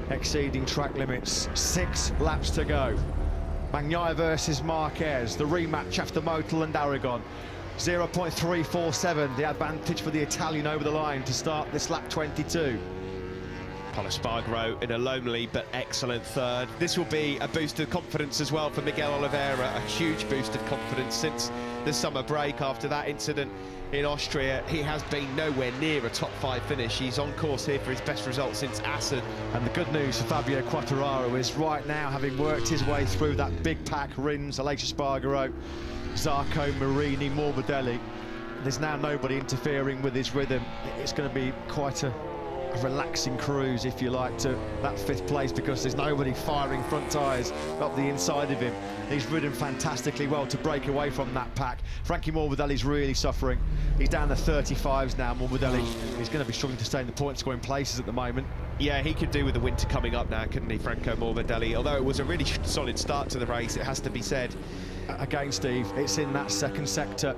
exceeding track limits. 6 laps to go. Bagnaia versus Marquez, the rematch after Motul and Aragon. 0.347, the advantage for the Italian over the line to start this lap 22. Pol Espargaro in a lonely but excellent 3rd. This will be a boost of confidence as well for Miguel Oliveira, a huge boost of confidence since the summer break after that incident in Austria. He has been nowhere near a top 5 finish. He's on course here for his best result since Assen. And the good news for Fabio Quartararo is right now, having worked his way through that big pack, Rins, Emilia Romagna, Zarco, Marini, Morbidelli, there's now nobody interfering with his rhythm. It's going to be quite a relaxing cruise, if you like, to that 5th place, because there's nobody firing front tyres up the inside of him. He's ridden fantastically well to break away from that pack. Frankie Morbidelli's really suffering. He's down to 35s now. Morbidelli is going to be struggling to stay in the point scoring places at the moment. Yeah, he could do with the winter coming up now, couldn't he, Franco Morbidelli? Although it was a really solid start to the race, it has to be said. Again, Steve, it's in that 2nd sector.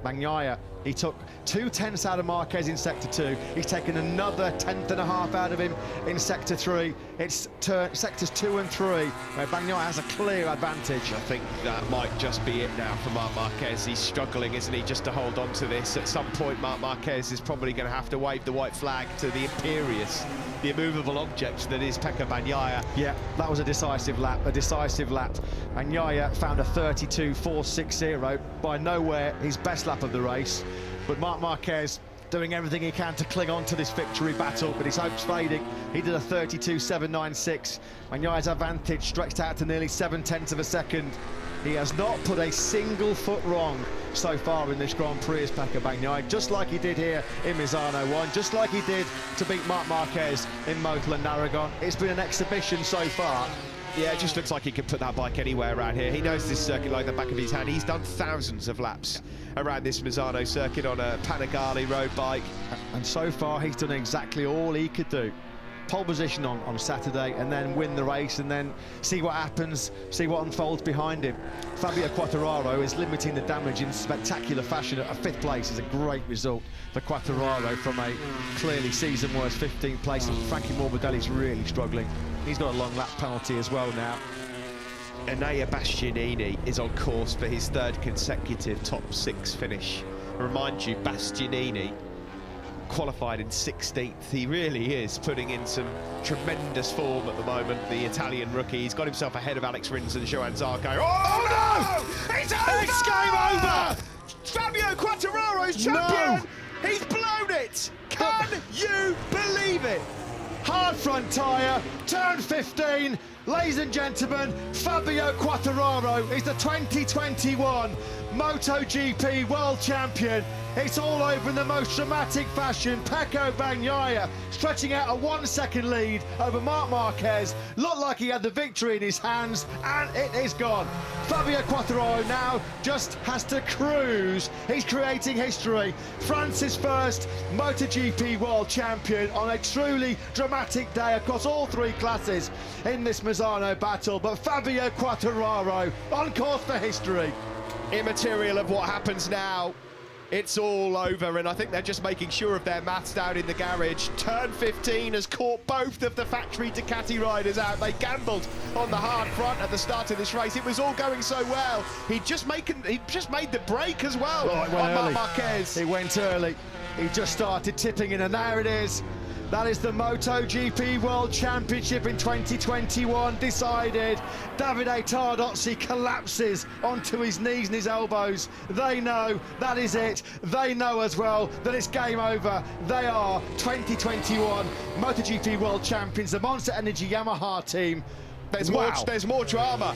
Bagnaia, he took 2 tenths out of Marquez in sector 2. He's taken another 1.5 out of him in sector 3. It's sectors 2 and 3 where Bagnaia has a clear advantage. I think that might just be it now for Marc Marquez. He's struggling, isn't he, just to hold on to this. At some point, Marc Marquez is probably going to have to wave the white flag to the imperious, the immovable object that is Pecco Bagnaia. Yeah, that was a decisive lap, Bagnaia found a 32.460, by nowhere his best lap of the race. But Marc Marquez doing everything he can to cling on to this victory battle, but his hopes fading. He did a 32.796. Bagnaia's advantage stretched out to nearly 0.7 of a second. He has not put a single foot wrong so far in this Grand Prix as Pecco Bagnaia, just like he did here in Misano 1, just like he did to beat Marc Marquez in Motul and Aragon. It's been an exhibition so far. Yeah, it just looks like he could put that bike anywhere around here. He knows this circuit like the back of his hand. He's done thousands of laps around this Misano circuit on a Panigale road bike. And so far, he's done exactly all he could do. Pole position on Saturday, and then win the race, and then see what happens, see what unfolds behind him. Fabio Quartararo is limiting the damage in spectacular fashion. A 5th place is a great result for Quartararo from a clearly season worst 15th place. And Frankie Morbidelli's really struggling. He's got a long lap penalty as well now. Enea Bastianini is on course for his 3rd consecutive top 6 finish. Remind you, Bastianini qualified in 16th. He really is putting in some tremendous form at the moment, the Italian rookie. He's got himself ahead of Alex Rins and Johan Zarco. Oh no! It's over! It's game over! Fabio Quartararo's champion! No. He's blown it! Can you believe it? Hard front tyre, turn 15. Ladies and gentlemen, Fabio Quartararo is the 2021 MotoGP World Champion. It's all over in the most dramatic fashion. Pecco Bagnaia stretching out a 1 second lead over Marc Marquez. Looked like he had the victory in his hands, and it is gone. Fabio Quartararo now just has to cruise. He's creating history. France's first MotoGP World Champion on a truly dramatic day across all 3 classes in this Misano battle. But Fabio Quartararo on course for history. Immaterial of what happens now. It's all over, and I think they're just making sure of their maths down in the garage. Turn 15 has caught both of the factory Ducati riders out. They gambled on the hard front at the start of this race. It was all going so well. He just made the break as well on Marc Marquez. He went early. He just started tipping in, and there it is. That is the MotoGP World Championship in 2021 decided. Davide Tardozzi collapses onto his knees and his elbows. They know that is it. They know as well that it's game over. They are 2021 MotoGP World Champions, the Monster Energy Yamaha team. There's more drama.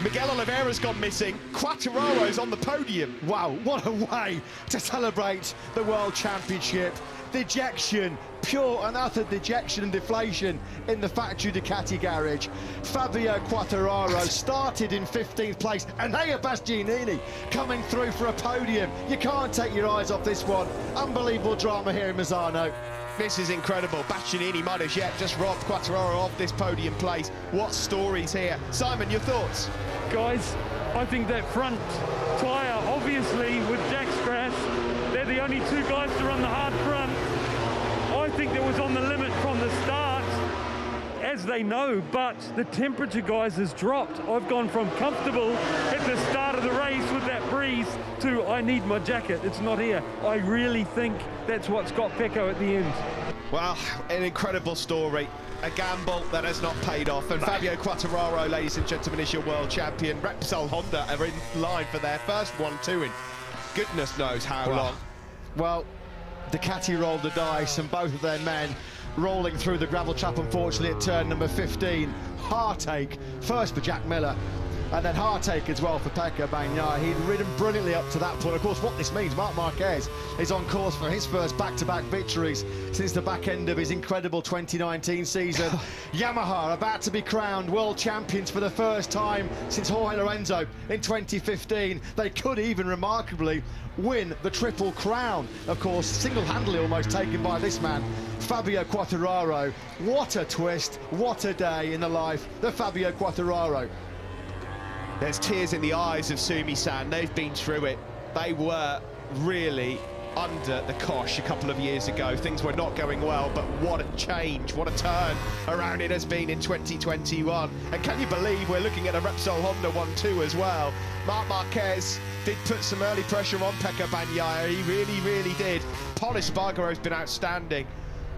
Miguel Oliveira's gone missing. Quartararo's on the podium. Wow, what a way to celebrate the World Championship. Dejection, pure and utter dejection and deflation in the factory Ducati garage. Fabio Quartararo started in 15th place, and Enea Bastianini coming through for a podium. You can't take your eyes off this one. Unbelievable drama here in Misano. This is incredible. Bastianini might have yet just robbed Quartararo of this podium place. What stories here. Simon, your thoughts? Guys, I think that front tyre, obviously, with Jack Strass, they're the only 2 guys to run the hard front. I think that was on the limit from the start, as they know, but the temperature, guys, has dropped. I've gone from comfortable at the start of the race with that breeze to I need my jacket, it's not here. I really think that's what's got Pecco at the end. Well, an incredible story. A gamble that has not paid off. And Fabio Quartararo, ladies and gentlemen, is your world champion. Repsol Honda are in line for their first 1-2 in goodness knows how long. Well, Ducati rolled the dice, and both of their men rolling through the gravel trap, unfortunately, at turn number 15. Heartache, first for Jack Miller, and then heartache as well for Pecco Bagnaia. He'd ridden brilliantly up to that point. Of course, what this means, Marc Marquez is on course for his first back-to-back victories since the back end of his incredible 2019 season. Yamaha about to be crowned world champions for the first time since Jorge Lorenzo in 2015. They could even remarkably win the Triple Crown. Of course, single-handedly almost taken by this man, Fabio Quartararo. What a twist, what a day in the life of Fabio Quartararo. There's tears in the eyes of Sumi-san. They've been through it. They were really under the cosh a couple of years ago. Things were not going well, but what a change, what a turn around it has been in 2021. And can you believe we're looking at a Repsol Honda 1-2 as well? Marc Marquez did put some early pressure on Pecco Bagnaia. He really, really did. Pol Espargaro's been outstanding.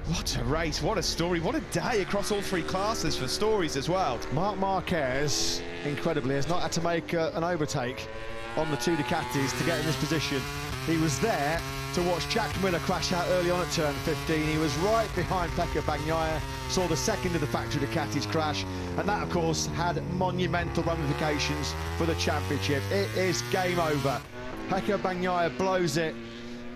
What a race, what a story, what a day across all 3 classes for stories as well. Marc Marquez, incredibly, has not had to make an overtake on the 2 Ducatis to get in this position. He was there to watch Jack Miller crash out early on at turn 15. He was right behind Pekka Bagnaia, saw the second of the factory Ducatis crash, and that, of course, had monumental ramifications for the championship. It is game over. Pekka Bagnaia blows it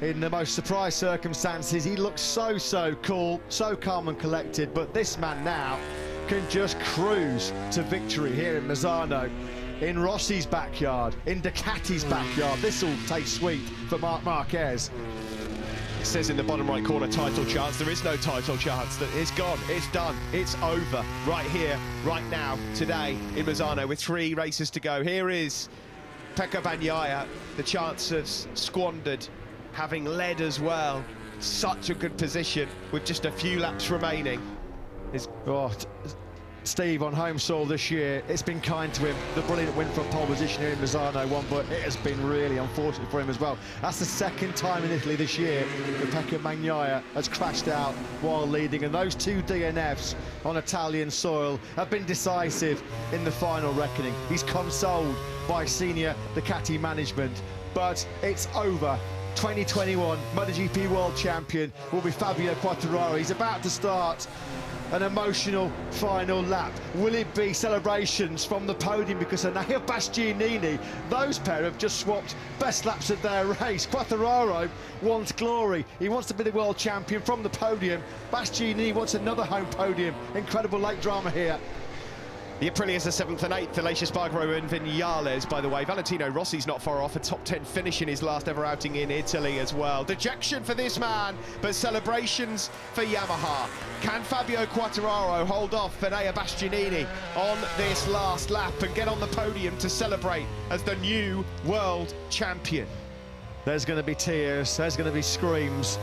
in the most surprise circumstances. He looks so cool, so calm and collected, but this man now can just cruise to victory here in Misano, in Rossi's backyard, in Ducati's backyard. This will taste sweet for Marc Marquez. It says in the bottom right corner, title chance. There is no title chance. It's gone, it's done, it's over. Right here, right now, today in Misano, with 3 races to go. Here is Pekka Bagnaia. The chances squandered, having led as well. Such a good position with just a few laps remaining. Steve, on home soil this year, it's been kind to him. The brilliant win from pole position here in Misano won, but it has been really unfortunate for him as well. That's the second time in Italy this year that Pekka Bagnaia has crashed out while leading, and those 2 DNFs on Italian soil have been decisive in the final reckoning. He's consoled by senior Ducati management, but it's over. 2021 MotoGP World Champion will be Fabio Quartararo. He's about to start an emotional final lap. Will it be celebrations from the podium because Enea Bastianini, those pair have just swapped best laps of their race. Quartararo wants glory. He wants to be the world champion from the podium. Bastianini wants another home podium. Incredible late drama here. The Aprilias are 7th and 8th, Aleix Espargaro and Viñales, by the way. Valentino Rossi's not far off, a top 10 finish in his last ever outing in Italy as well. Dejection for this man, but celebrations for Yamaha. Can Fabio Quartararo hold off Enea Bastianini on this last lap and get on the podium to celebrate as the new world champion? There's going to be tears, there's going to be screams.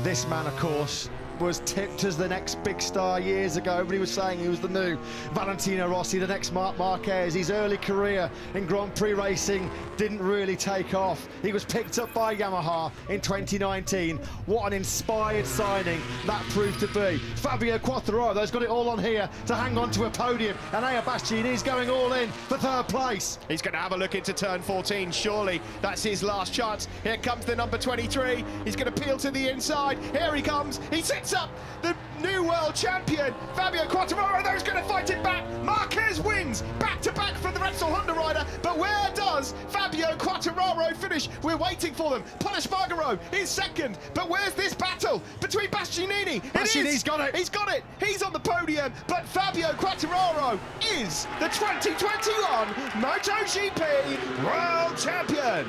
This man, of course, was tipped as the next big star years ago. Everybody was saying he was the new Valentino Rossi, the next Marc Marquez. His early career in Grand Prix racing didn't really take off. He was picked up by Yamaha in 2019. What an inspired signing that proved to be. Fabio Quartararo has got it all on here to hang on to a podium, and Enea Bastianini's going all in for 3rd place. He's going to have a look into turn 14, surely. That's his last chance. Here comes the number 23. He's going to peel to the inside. Here he comes. He sits up the new world champion, Fabio Quartararo, though, is going to fight it back. Marquez wins, back-to-back for the Repsol Honda rider, but where does Fabio Quartararo finish? We're waiting for them. Paul Espargaro is second, but where's this battle between Bastianini? Bastianini's got it. He's got it. He's on the podium, but Fabio Quartararo is the 2021 MotoGP World Champion.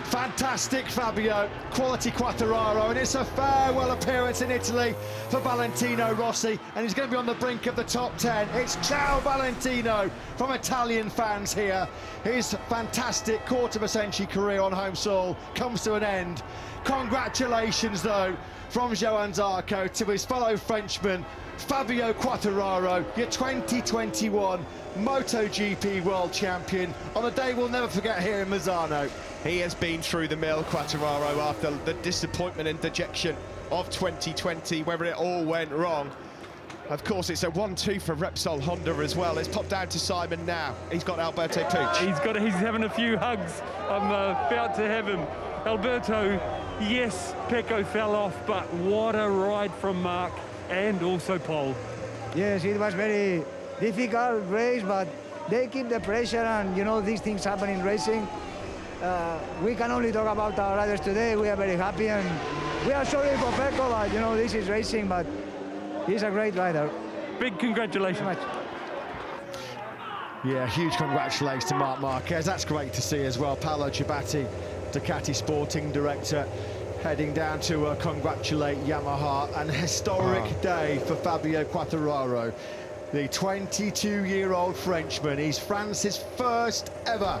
Fantastic Fabio, quality Quartararo, and it's a farewell appearance in Italy for Valentino Rossi, and he's going to be on the brink of the top 10. It's ciao Valentino from Italian fans here. His fantastic quarter-of-a-century career on home soil comes to an end. Congratulations, though, from Johann Zarco to his fellow Frenchman, Fabio Quartararo, your 2021 MotoGP World Champion on a day we'll never forget here in Misano. He has been through the mill, Quartararo, after the disappointment and dejection of 2020, where it all went wrong. Of course, it's a 1-2 for Repsol Honda as well. Let's pop down to Simon now. He's got Alberto Puig. He's having a few hugs. I'm about to have him. Alberto, yes, Pecco fell off, but what a ride from Marc and also Paul. Yes, it was very difficult race, but they keep the pressure, and you know these things happen in racing. We can only talk about our riders today. We are very happy, and we are sorry for Pecco, but you know this is racing, but he's a great rider. Big congratulations. Yeah, huge congratulations to Marc Marquez. That's great to see as well. Paolo Ciabatti, Ducati sporting director, heading down to congratulate Yamaha. An historic day for Fabio Quartararo, the 22-year-old Frenchman. He's France's first ever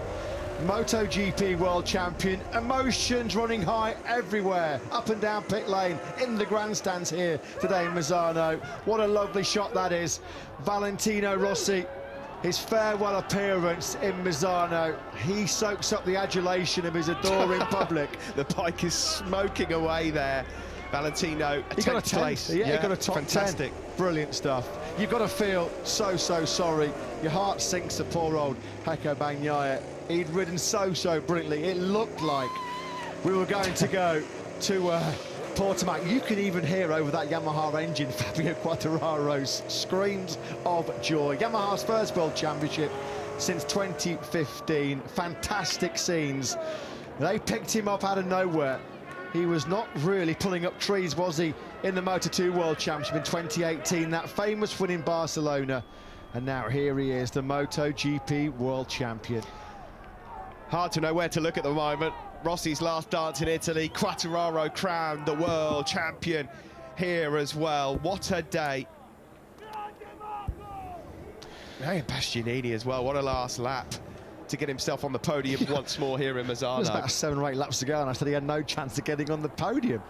MotoGP World Champion. Emotions running high everywhere, up and down pit lane, in the grandstands here today in Misano. What a lovely shot that is. Valentino Rossi, his farewell appearance in Misano. He soaks up the adulation of his adoring public. The bike is smoking away there. Valentino, he got a 10th place. Yeah, he got a top fantastic. 10. Brilliant stuff. You've got to feel so sorry. Your heart sinks to poor old Pecco Bagnaia. He'd ridden so brilliantly. It looked like we were going to go to Portimao. You can even hear over that Yamaha engine Fabio Quartararo's screams of joy. Yamaha's first World Championship since 2015. Fantastic scenes. They picked him up out of nowhere. He was not really pulling up trees, was he, in the Moto2 World Championship in 2018, that famous win in Barcelona. And now here he is, the MotoGP World Champion. Hard to know where to look at the moment. Rossi's last dance in Italy, Quartararo crowned the world champion here as well. What a day. Hey, Bastianini as well, what a last lap to get himself on the podium once more here in Misano. It was about 7 or 8 laps to go, and I said he had no chance of getting on the podium.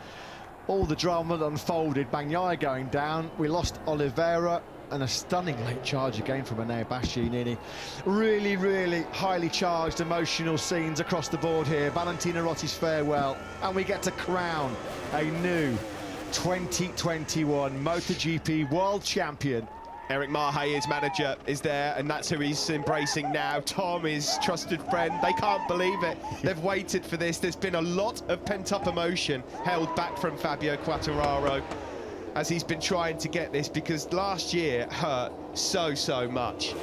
All the drama that unfolded, Bagnaia going down, we lost Oliveira, and a stunning late charge again from Enea Bastianini. Really, really highly charged emotional scenes across the board here. Valentino Rossi's farewell, and we get to crown a new 2021 MotoGP World Champion. Eric Mahe, his manager, is there, and that's who he's embracing now. Tom, his trusted friend, they can't believe it. They've waited for this. There's been a lot of pent-up emotion held back from Fabio Quartararo as he's been trying to get this, because last year hurt so much.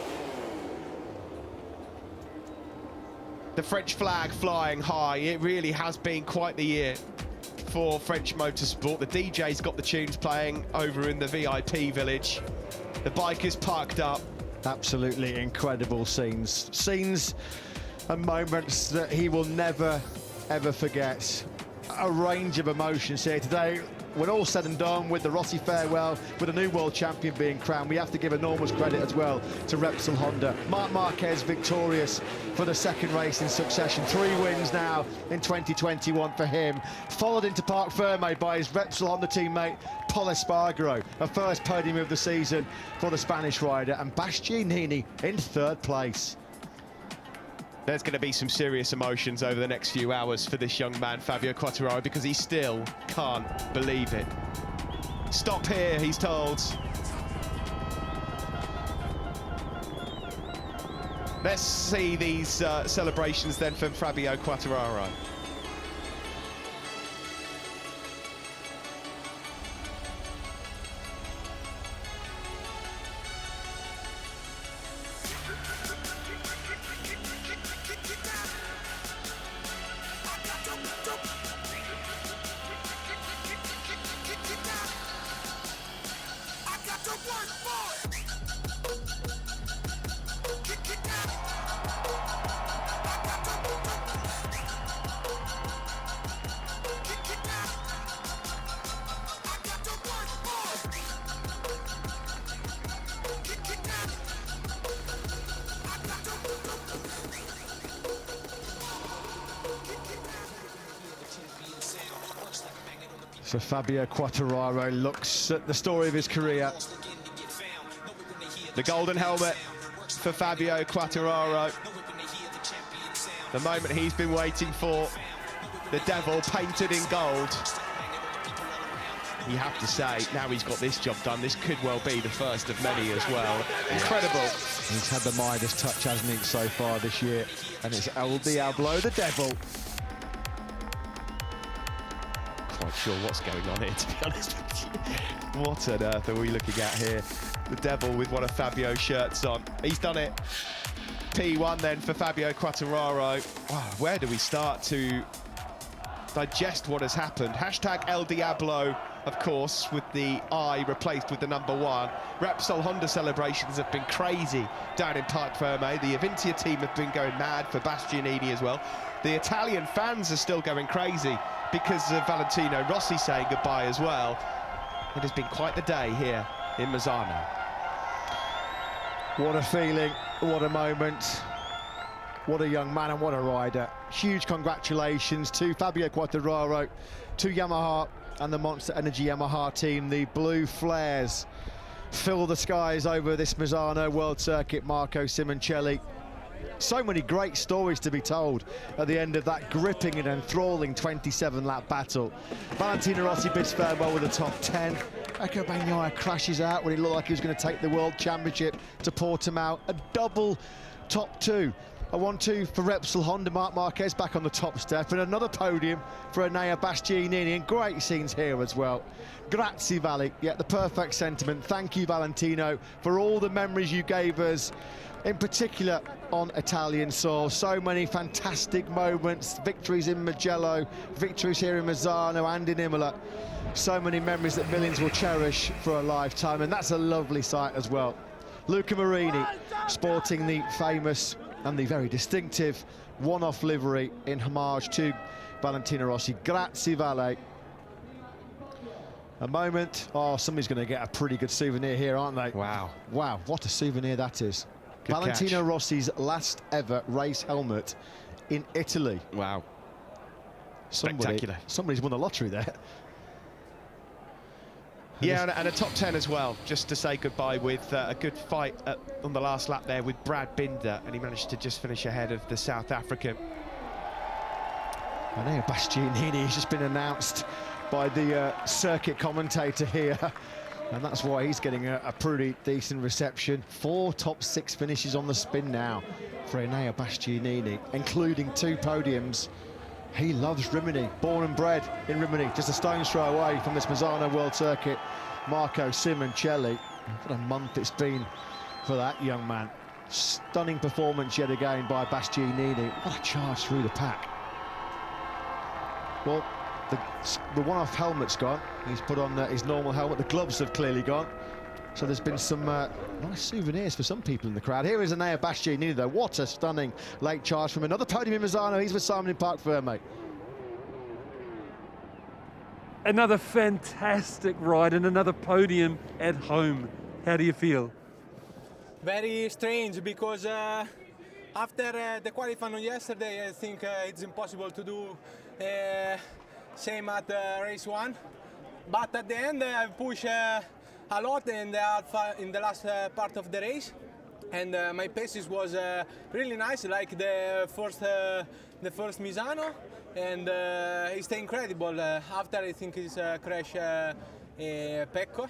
The French flag flying high. It really has been quite the year for French motorsport. The DJ's got the tunes playing over in the VIP village. The bikers parked up. Absolutely incredible scenes. Scenes and moments that he will never, ever forget. A range of emotions here today. When all said and done, with the Rossi farewell, with a new world champion being crowned, we have to give enormous credit as well to Repsol Honda. Marc Marquez victorious for the second race in succession. 3 wins now in 2021 for him. Followed into Parc Ferme by his Repsol Honda teammate, Pol Espargaro. A first podium of the season for the Spanish rider. And Bastianini in 3rd place. There's going to be some serious emotions over the next few hours for this young man, Fabio Quartararo, because he still can't believe it. Stop here, he's told. Let's see these celebrations then from Fabio Quartararo. So Fabio Quartararo looks at the story of his career. The golden helmet for Fabio Quartararo. The moment he's been waiting for. The devil painted in gold. You have to say, now he's got this job done, this could well be the first of many as well. Incredible. He's had the Midas touch, hasn't he, so far this year? And it's El Diablo, the devil. Quite sure what's going on here, to be honest with you. What on earth are we looking at here? The devil with one of Fabio's shirts on. He's done it. P1 then for Fabio Quartararo. Wow, where do we start to digest what has happened? Hashtag El Diablo, of course, with the I replaced with the number 1. Repsol Honda celebrations have been crazy down in Parc Ferme. The Avintia team have been going mad for Bastianini as well. The Italian fans are still going crazy because of Valentino Rossi saying goodbye as well. It has been quite the day here in Misano. What a feeling, what a moment, what a young man and what a rider. Huge congratulations to Fabio Quartararo, to Yamaha and the Monster Energy Yamaha team. The blue flares fill the skies over this Misano World Circuit. Marco Simoncelli. So many great stories to be told at the end of that gripping and enthralling 27-lap battle. Valentino Rossi bids farewell with a top 10. Pecco Bagnaia crashes out when he looked like he was going to take the World Championship to Portimao. A double top 2 A 1-2 for Repsol Honda. Marc Marquez back on the top step, and another podium for Enea Bastianini, and great scenes here as well. Grazie Vali, yeah, the perfect sentiment. Thank you, Valentino, for all the memories you gave us, in particular on Italian soil. So many fantastic moments, victories in Mugello, victories here in Misano and in Imola. So many memories that millions will cherish for a lifetime, and that's a lovely sight as well. Luca Marini sporting the famous and the very distinctive one-off livery in homage to Valentino Rossi. Grazie Vale. A moment, oh, somebody's going to get a pretty good souvenir here, aren't they? Wow. Wow, what a souvenir that is. Good Valentino catch. Rossi's last ever race helmet in Italy. Wow. Spectacular. Somebody's won the lottery there. Yeah, and a top 10 as well, just to say goodbye with a good fight on the last lap there with Brad Binder, and he managed to just finish ahead of the South African. Enea Bastianini has just been announced by the circuit commentator here, and that's why he's getting a pretty decent reception. 4 top 6 finishes on the spin now for Enea Bastianini, including 2 podiums. He loves Rimini, born and bred in Rimini, just a stone's throw away from this Misano World Circuit. Marco Simoncelli, what a month it's been for that young man. Stunning performance yet again by Bastianini. What a charge through the pack. Well, the one-off helmet's gone. He's put on his normal helmet. The gloves have clearly gone. So there's been some nice souvenirs for some people in the crowd. Here is Enea Bastianini, though. What a stunning late charge from another podium in Misano. He's with Simon in Parc Ferme. Another fantastic ride and another podium at home. How do you feel? Very strange, because after the qualifying on yesterday, I think it's impossible to do same at race 1. But at the end, I push a lot in the last part of the race, and my paces was really nice, like the first Misano, and it's incredible. After I think it's crash Pecco,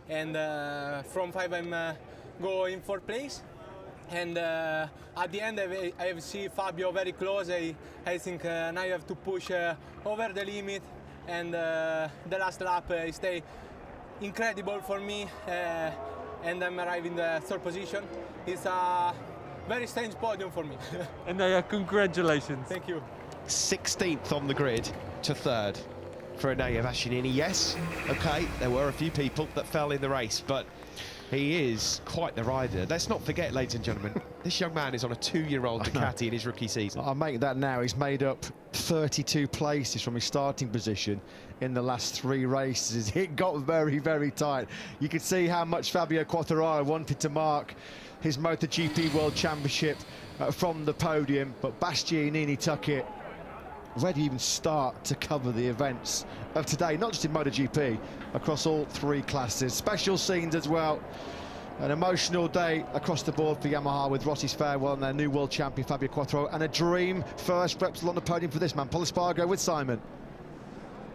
and from 5 I'm go in 4th place, and at the end I see Fabio very close. I think now I have to push over the limit, and the last lap I stay incredible for me, and I'm arriving in the 3rd position. It's a very strange podium for me. And they are congratulations. Thank you. 16th on the grid to 3rd for Enea Bastianini. Yes, okay, there were a few people that fell in the race, but he is quite the rider. Let's not forget, ladies and gentlemen, this young man is on a 2-year-old Ducati in his rookie season. I'll make that now. He's made up 32 places from his starting position in the last 3 races. It got very, very tight. You could see how much Fabio Quartararo wanted to mark his MotoGP World Championship from the podium, but Bastianini took it. Ready to even start to cover the events of today, not just in MotoGP, across all 3 classes. Special scenes as well. An emotional day across the board for Yamaha with Rossi's farewell and their new world champion Fabio Quartararo, and a dream first Repsol on the podium for this man. Paul Espargo with Simon.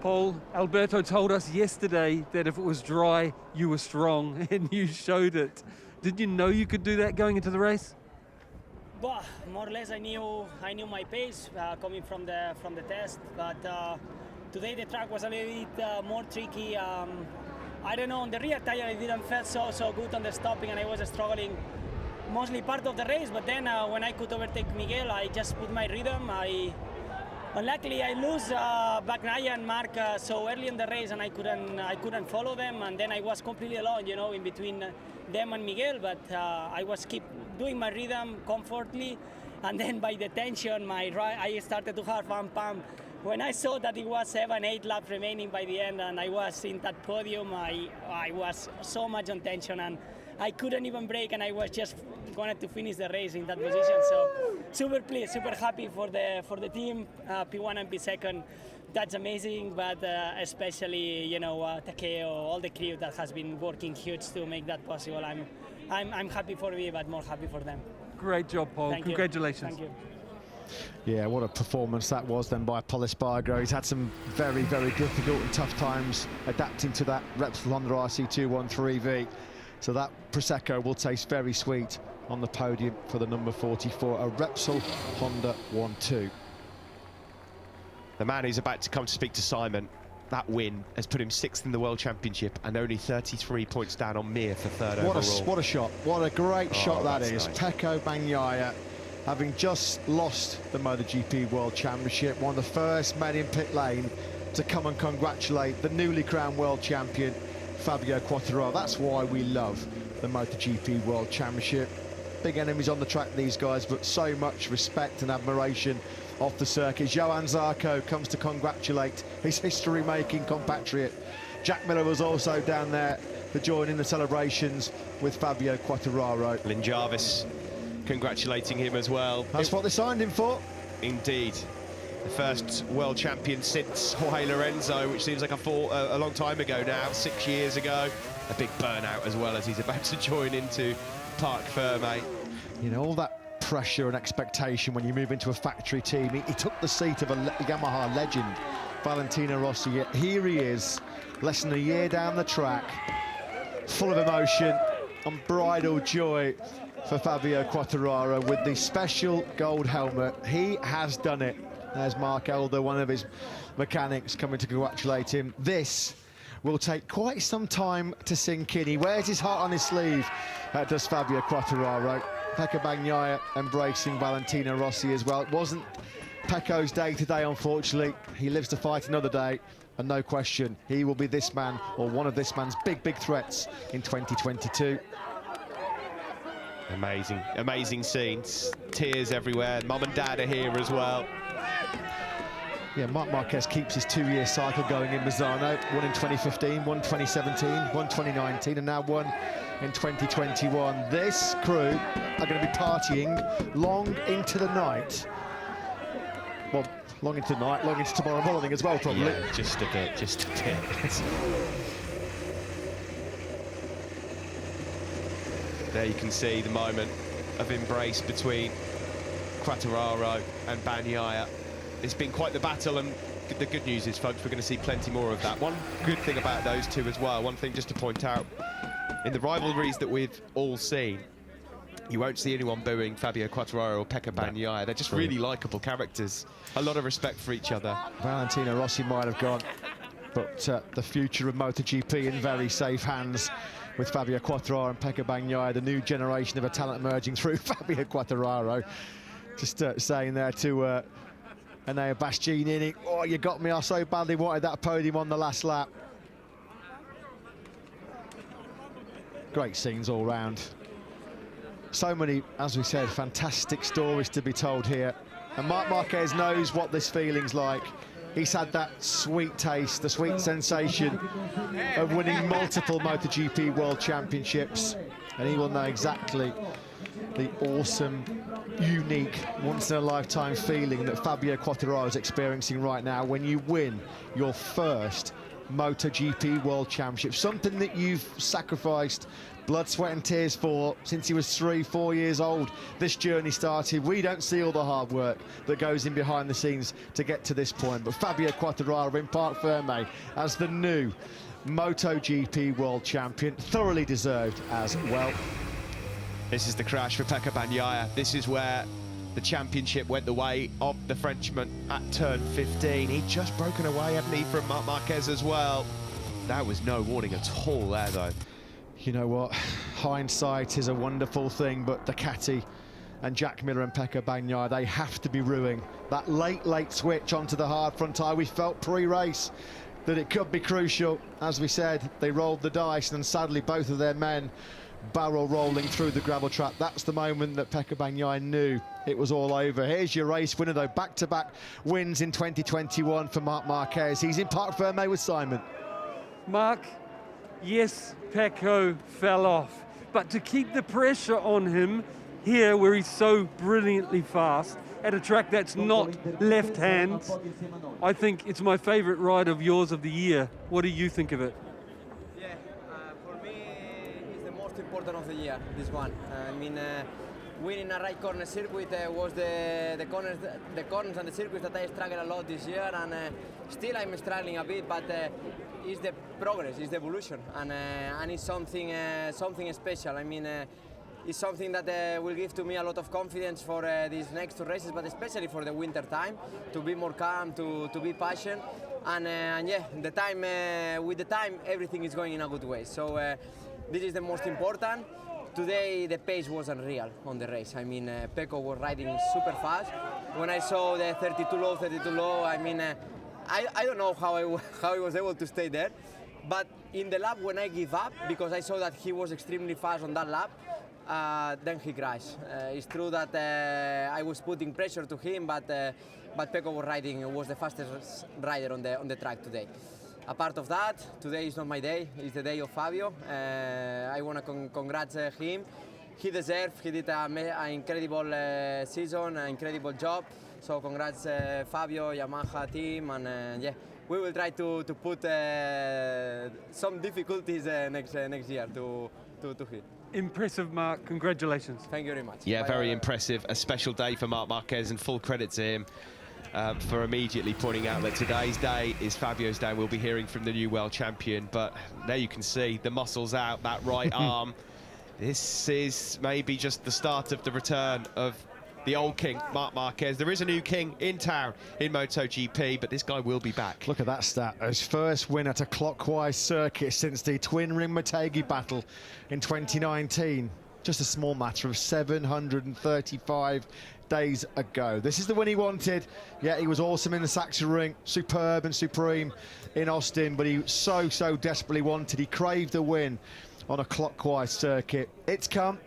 Paul, Alberto told us yesterday that if it was dry, you were strong, and you showed it. Did you know you could do that going into the race? Well, more or less I knew my pace coming from the test, but today the track was a little bit more tricky. I don't know, on the rear tire I didn't feel so good on the stopping, and I was struggling mostly part of the race, but then when I could overtake Miguel, I just put my rhythm. Unluckily I lose Bagnaia and Marc so early in the race, and I couldn't follow them, and then I was completely alone, you know, in between them and Miguel, but I was keep doing my rhythm comfortably, and then by the tension I started to have pump. When I saw that it was 7-8 laps remaining by the end, and I was in that podium, I was so much on tension, and I couldn't even brake, and I was just going to finish the race in that position. So super pleased, super happy for the team, P1 and P2. That's amazing, but especially, you know, Takeo, all the crew that has been working huge to make that possible. I'm happy for me, but more happy for them. Great job, Paul. Thank Congratulations. You. Thank you. Yeah, what a performance that was then by Paul Espargo. He's had some very, very difficult and tough times adapting to that Repsol Honda RC213V. So that Prosecco will taste very sweet on the podium for the number 44, a Repsol Honda 1-2. The man who's about to come to speak to Simon, that win has put him 6th in the World Championship and only 33 points down on Mir for 3rd overall. What a shot. What a great shot that is. Nice. Pecco Bagnaia, having just lost the MotoGP World Championship, one of the first men in pit lane to come and congratulate the newly crowned world champion, Fabio Quartararo. That's why we love the MotoGP World Championship. Big enemies on the track, these guys, but so much respect and admiration off the circuit. Johan Zarco comes to congratulate his history-making compatriot. Jack Miller was also down there to join in the celebrations with Fabio Quartararo. Lynn Jarvis congratulating him as well. That's what they signed him for. Indeed. The first world champion since Jorge Lorenzo, which seems like a long time ago now, 6 years ago. A big burnout as well, as he's about to join into Parc Ferme. You know, all that pressure and expectation when you move into a factory team. He took the seat of a Yamaha legend, Valentino Rossi. Yet here he is, less than a year down the track, full of emotion, unbridled joy for Fabio Quartararo with the special gold helmet. He has done it. There's Mark Elder, one of his mechanics, coming to congratulate him. This will take quite some time to sink in. He wears his heart on his sleeve, does Fabio Quartararo. Pecco Bagnaia embracing Valentino Rossi as well. It wasn't Pecco's day today, unfortunately. He lives to fight another day, and no question, he will be this man, or one of this man's big sthreats in 2022. Amazing, amazing scenes. Tears everywhere. Mum and Dad are here as well. Yeah, Marc Marquez keeps his 2-year cycle going in Misano. One in 2015, one 2017, one 2019, and now one in 2021. This crew are going to be partying long into the night. Well, long into the night, long into tomorrow morning as well, probably. Yeah, just a bit, just a bit. There you can see the moment of embrace between Quartararo and Bagnaia. It's been quite the battle, and the good news is, folks, we're going to see plenty more of that. One good thing about those two as well, one thing just to point out, in the rivalries that we've all seen, you won't see anyone booing Fabio Quartararo or Pecco Bagnaia. They're just really likeable characters. A lot of respect for each other. Valentino Rossi might have gone, but the future of MotoGP in very safe hands with Fabio Quartararo and Pecco Bagnaia, the new generation of a talent emerging through Fabio Quartararo. Just saying there to Enea Bastianini, oh, you got me, I so badly wanted that podium on the last lap. Great scenes all round. So many, as we said, fantastic stories to be told here. And Marc Marquez knows what this feeling's like. He's had that sweet taste, the sweet sensation of winning multiple MotoGP World Championships. And he will know exactly the awesome, unique, once-in-a-lifetime feeling that Fabio Quartararo is experiencing right now when you win your first MotoGP World Championship. Something that you've sacrificed blood, sweat and tears for since he was 3-4 years old. This journey started. We don't see all the hard work that goes in behind the scenes to get to this point. But Fabio Quartararo in Parc Ferme as the new MotoGP World Champion, thoroughly deserved as well. This is the crash for Pecco Bagnaia. This is where the championship went the way of the Frenchman at turn 15. He'd just broken away, hadn't he, from Marc Marquez as well. That was no warning at all there, though. You know what? Hindsight is a wonderful thing, but Ducati and Jack Miller and Pecco Bagnaia, they have to be ruining that late switch onto the hard front tyre. We felt pre-race that it could be crucial. As we said, they rolled the dice, and sadly both of their men barrel rolling through the gravel trap. That's the moment that Pecco Bagnaia knew it was all over. Here's your race winner, though. Back-to-back wins in 2021 for Marc Marquez. He's in Parc Ferme with Simon. Mark, yes, Pecco fell off, but to keep the pressure on him here where he's so brilliantly fast at a track that's not left hand, I think it's my favorite ride of yours of the year. What do you think of it? Important of the year, this one. I mean, winning a right corner circuit was the corners and the circuits that I struggled a lot this year, and still I'm struggling a bit, but it's the progress, it's the evolution, and it's something special. I mean, is something that will give to me a lot of confidence for these next 2 races, but especially for the winter time, to be more calm, to be patient, and yeah, with the time everything is going in a good way. So this is the most important. Today the pace was unreal on the race. I mean, Pecco was riding super fast. When I saw the 32 low, I mean, I don't know how I was able to stay there, but in the lap when I give up, because I saw that he was extremely fast on that lap, then he crashed. It's true that I was putting pressure to him, but Pecco was the fastest rider on the track today. Apart of that, today is not my day, it's the day of Fabio. I want to congratulate him. He deserved, he did an incredible season, an incredible job. So congrats Fabio, Yamaha team, and yeah, we will try to put some difficulties next year to hit. Impressive, Mark. Congratulations. Thank you very much. Yeah, Bye. very impressive. A special day for Marc Marquez, and full credit to him for immediately pointing out that today's day is Fabio's day. We'll be hearing from the new world champion, but there you can see the muscles out, that right arm. This is maybe just the start of the return of the old king, Marc Marquez. There is a new king in town in MotoGP, but this guy will be back. Look at that stat. His first win at a clockwise circuit since the twin ring Motegi battle in 2019. Just a small matter of 735 days ago. This is the win he wanted. Yeah, he was awesome in the Sachsenring, superb and supreme in Austin, but he so desperately wanted, he craved a win on a clockwise circuit. It's come.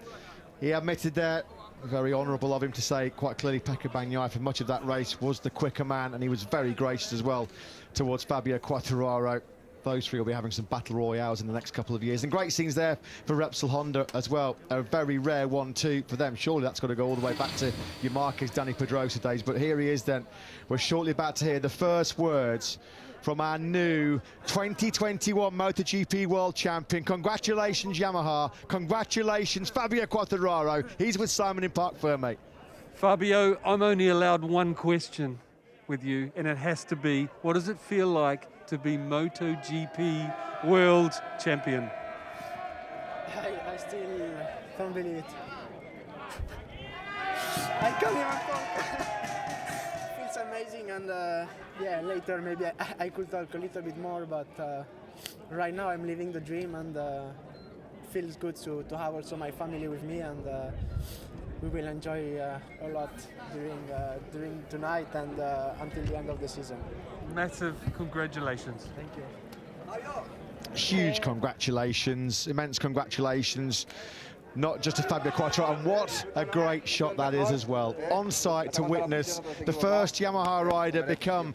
He admitted that. Very honourable of him to say quite clearly Pecco Bagnaia for much of that race was the quicker man, and he was very gracious as well towards Fabio Quartararo. Those three will be having some battle royales in the next couple of years, and great scenes there for Repsol Honda as well. A very rare 1-2 for them. Surely that's got to go all the way back to your Marquez, Dani Pedrosa days, but here he is then. We're shortly about to hear the first words from our new 2021 MotoGP World Champion. Congratulations, Yamaha. Congratulations, Fabio Quartararo. He's with Simon in Parc Ferme. Fabio, I'm only allowed one question with you, and it has to be, what does it feel like to be MotoGP World Champion? I still can't believe it. I can't even talk. It's amazing, and yeah, later maybe I could talk a little bit more, but right now I'm living the dream, and feels good to have also my family with me, and we will enjoy a lot during tonight and until the end of the season. Massive congratulations. Thank you. Huge congratulations, immense congratulations. Not just to Fabio Quartararo, and what a great shot that is as well. On site to witness the first Yamaha rider become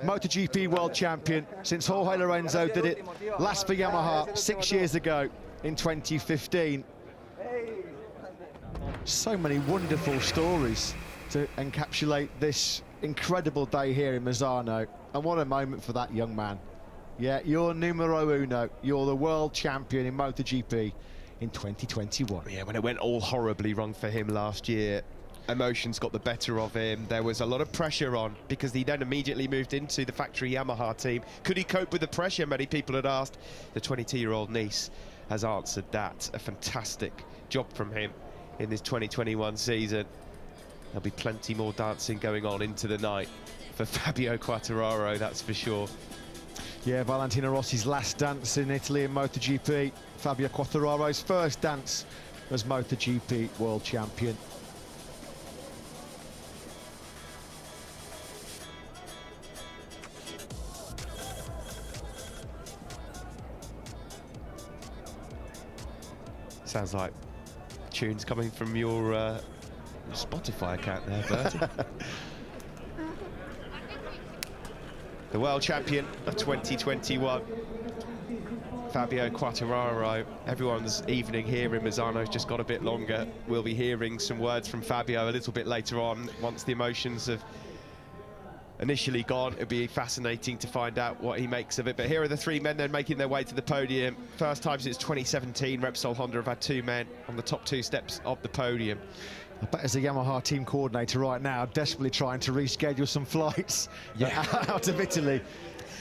MotoGP World Champion since Jorge Lorenzo did it last for Yamaha 6 years ago in 2015. So many wonderful stories to encapsulate this incredible day here in Misano, and what a moment for that young man. Yeah, you're numero uno, you're the world champion in MotoGP in 2021. Yeah, when it went all horribly wrong for him last year, emotions got the better of him. There was a lot of pressure on because he then immediately moved into the factory Yamaha team. Could he cope with the pressure? Many people had asked. The 22-year-old Nice has answered that. A fantastic job from him in this 2021 season. There'll be plenty more dancing going on into the night for Fabio Quartararo, that's for sure. Yeah, Valentino Rossi's last dance in Italy in MotoGP. Fabio Quartararo's first dance as MotoGP World Champion. Sounds like tunes coming from your Spotify account there, Bertie. The world champion of 2021, Fabio Quartararo. Everyone's evening here in Misano has just got a bit longer. We'll be hearing some words from Fabio a little bit later on, once the emotions have initially gone. It'll be fascinating to find out what he makes of it. But here are the three men then making their way to the podium. First time since 2017, Repsol Honda have had two men on the top two steps of the podium. I bet as a Yamaha team coordinator right now, desperately trying to reschedule some flights out of Italy.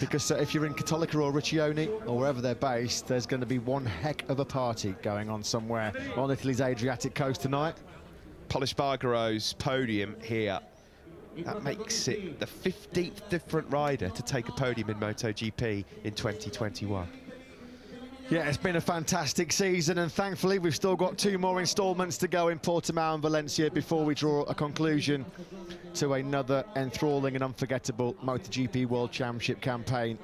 because if you're in Cattolica or Riccione, or wherever they're based, there's going to be one heck of a party going on somewhere on Italy's Adriatic coast tonight. Pol Espargaro's podium here. That makes it the 15th different rider to take a podium in MotoGP in 2021. Yeah, it's been a fantastic season, and thankfully we've still got 2 more instalments to go in Portimao and Valencia before we draw a conclusion to another enthralling and unforgettable MotoGP World Championship campaign.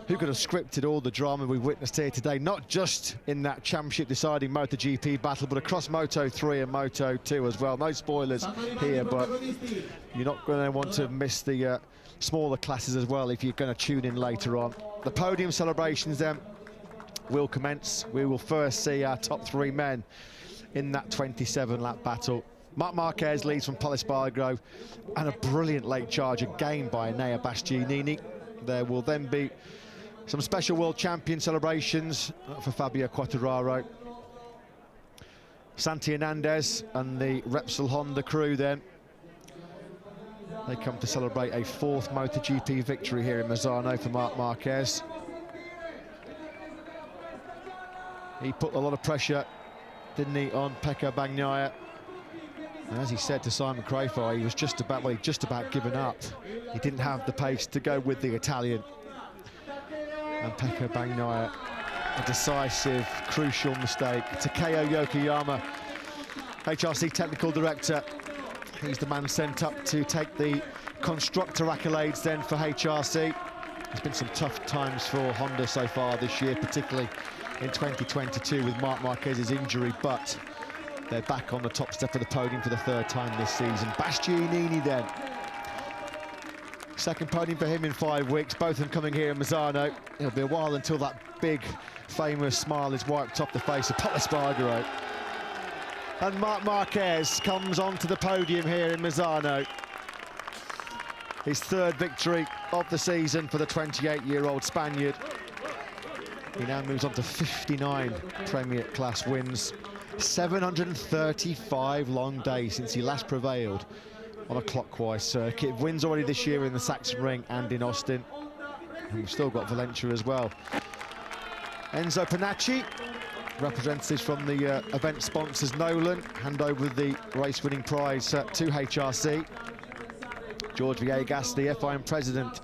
Who could have scripted all the drama we've witnessed here today, not just in that championship deciding MotoGP battle, but across Moto3 and Moto2 as well. No spoilers here, but you're not going to want to miss the smaller classes as well if you're going to tune in later on. The podium celebrations then will commence. We will first see our top 3 men in that 27-lap battle. Marc Marquez leads from Pol Espargaro, and a brilliant late charge again by Enea Bastianini. There will then be some special world champion celebrations for Fabio Quartararo. Santi Hernandez and the Repsol Honda crew then. They come to celebrate a 4th MotoGP victory here in Misano for Marc Marquez. He put a lot of pressure, didn't he, on Pecco Bagnaia. And as he said to Simon Crafar, he was just about, well, he'd just about given up. He didn't have the pace to go with the Italian. And Pecco Bagnaia, a decisive, crucial mistake. Takeo Yokoyama, HRC technical director, he's the man sent up to take the constructor accolades then for HRC. There's been some tough times for Honda so far this year, particularly in 2022 with Marc Marquez's injury, but they're back on the top step of the podium for the 3rd time this season. Bastianini then. 2nd podium for him in 5 weeks, both of them coming here in Misano. It'll be a while until that big, famous smile is wiped off the face of Pol Espargaro. And Marc Marquez comes onto the podium here in Misano. His 3rd victory of the season for the 28-year-old Spaniard. He now moves on to 59 Premier Class wins. 735 long days since he last prevailed on a clockwise circuit. Wins already this year in the Saxon Ring and in Austin. And we've still got Valencia as well. Enzo Panacci, representatives from the event sponsors Nolan, hand over the race-winning prize to HRC. George Villegas, the FIM president,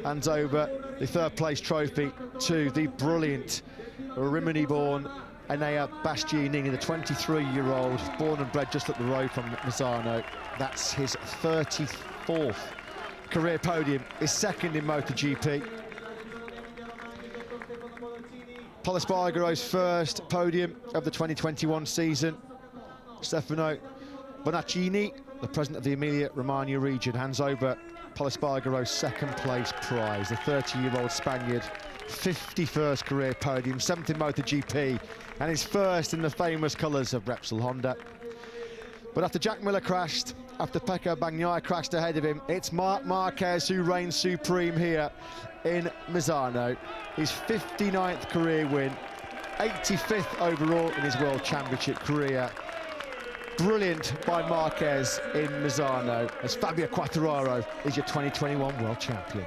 hands over the 3rd place trophy to the brilliant Rimini-born Enea Bastianini, the 23-year-old, born and bred just up the road from Misano. That's his 34th career podium, his 2nd in MotoGP. Pol Espargaro's 1st podium of the 2021 season. Stefano Bonaccini, the president of the Emilia Romagna region, hands over Pol Espargaro's 2nd place prize. The 30-year-old Spaniard, 51st career podium, 7th in MotoGP, and his 1st in the famous colours of Repsol Honda. But after Jack Miller crashed, after Pecco Bagnaia crashed ahead of him, it's Marc Marquez who reigns supreme here in Misano. His 59th career win, 85th overall in his World Championship career. Brilliant by Marquez in Misano, as Fabio Quartararo is your 2021 World Champion.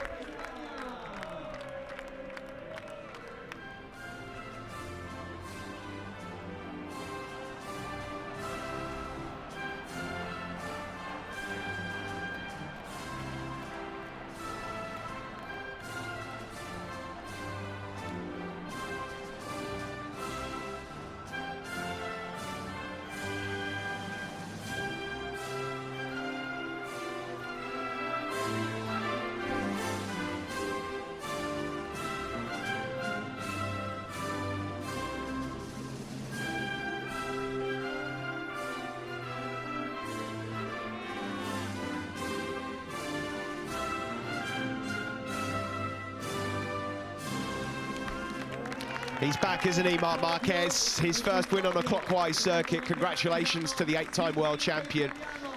He's back, isn't he, Marc Marquez? His 1st win on a clockwise circuit. Congratulations to the 8-time world champion.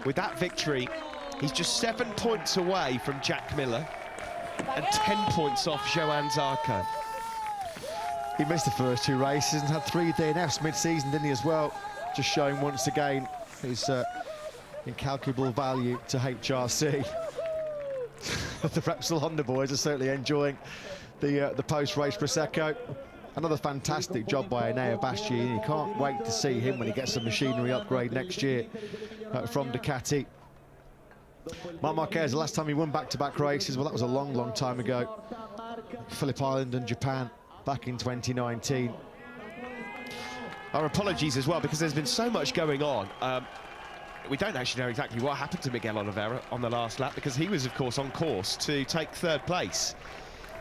With that victory, he's just 7 points away from Jack Miller and 10 points off Johann Zarco. He missed the first 2 races and had 3 DNFs mid-season, didn't he, as well? Just showing once again his incalculable value to HRC. the Repsol Honda boys are certainly enjoying the post-race Prosecco. Another fantastic job by Enea Bastianini. You can't wait to see him when he gets a machinery upgrade next year from Ducati. Marc Marquez, the last time he won back-to-back races, well, that was a long, long time ago. Phillip Island and Japan back in 2019. Our apologies as well, because there's been so much going on. We don't actually know exactly what happened to Miguel Oliveira on the last lap, because he was, of course, on course to take third place.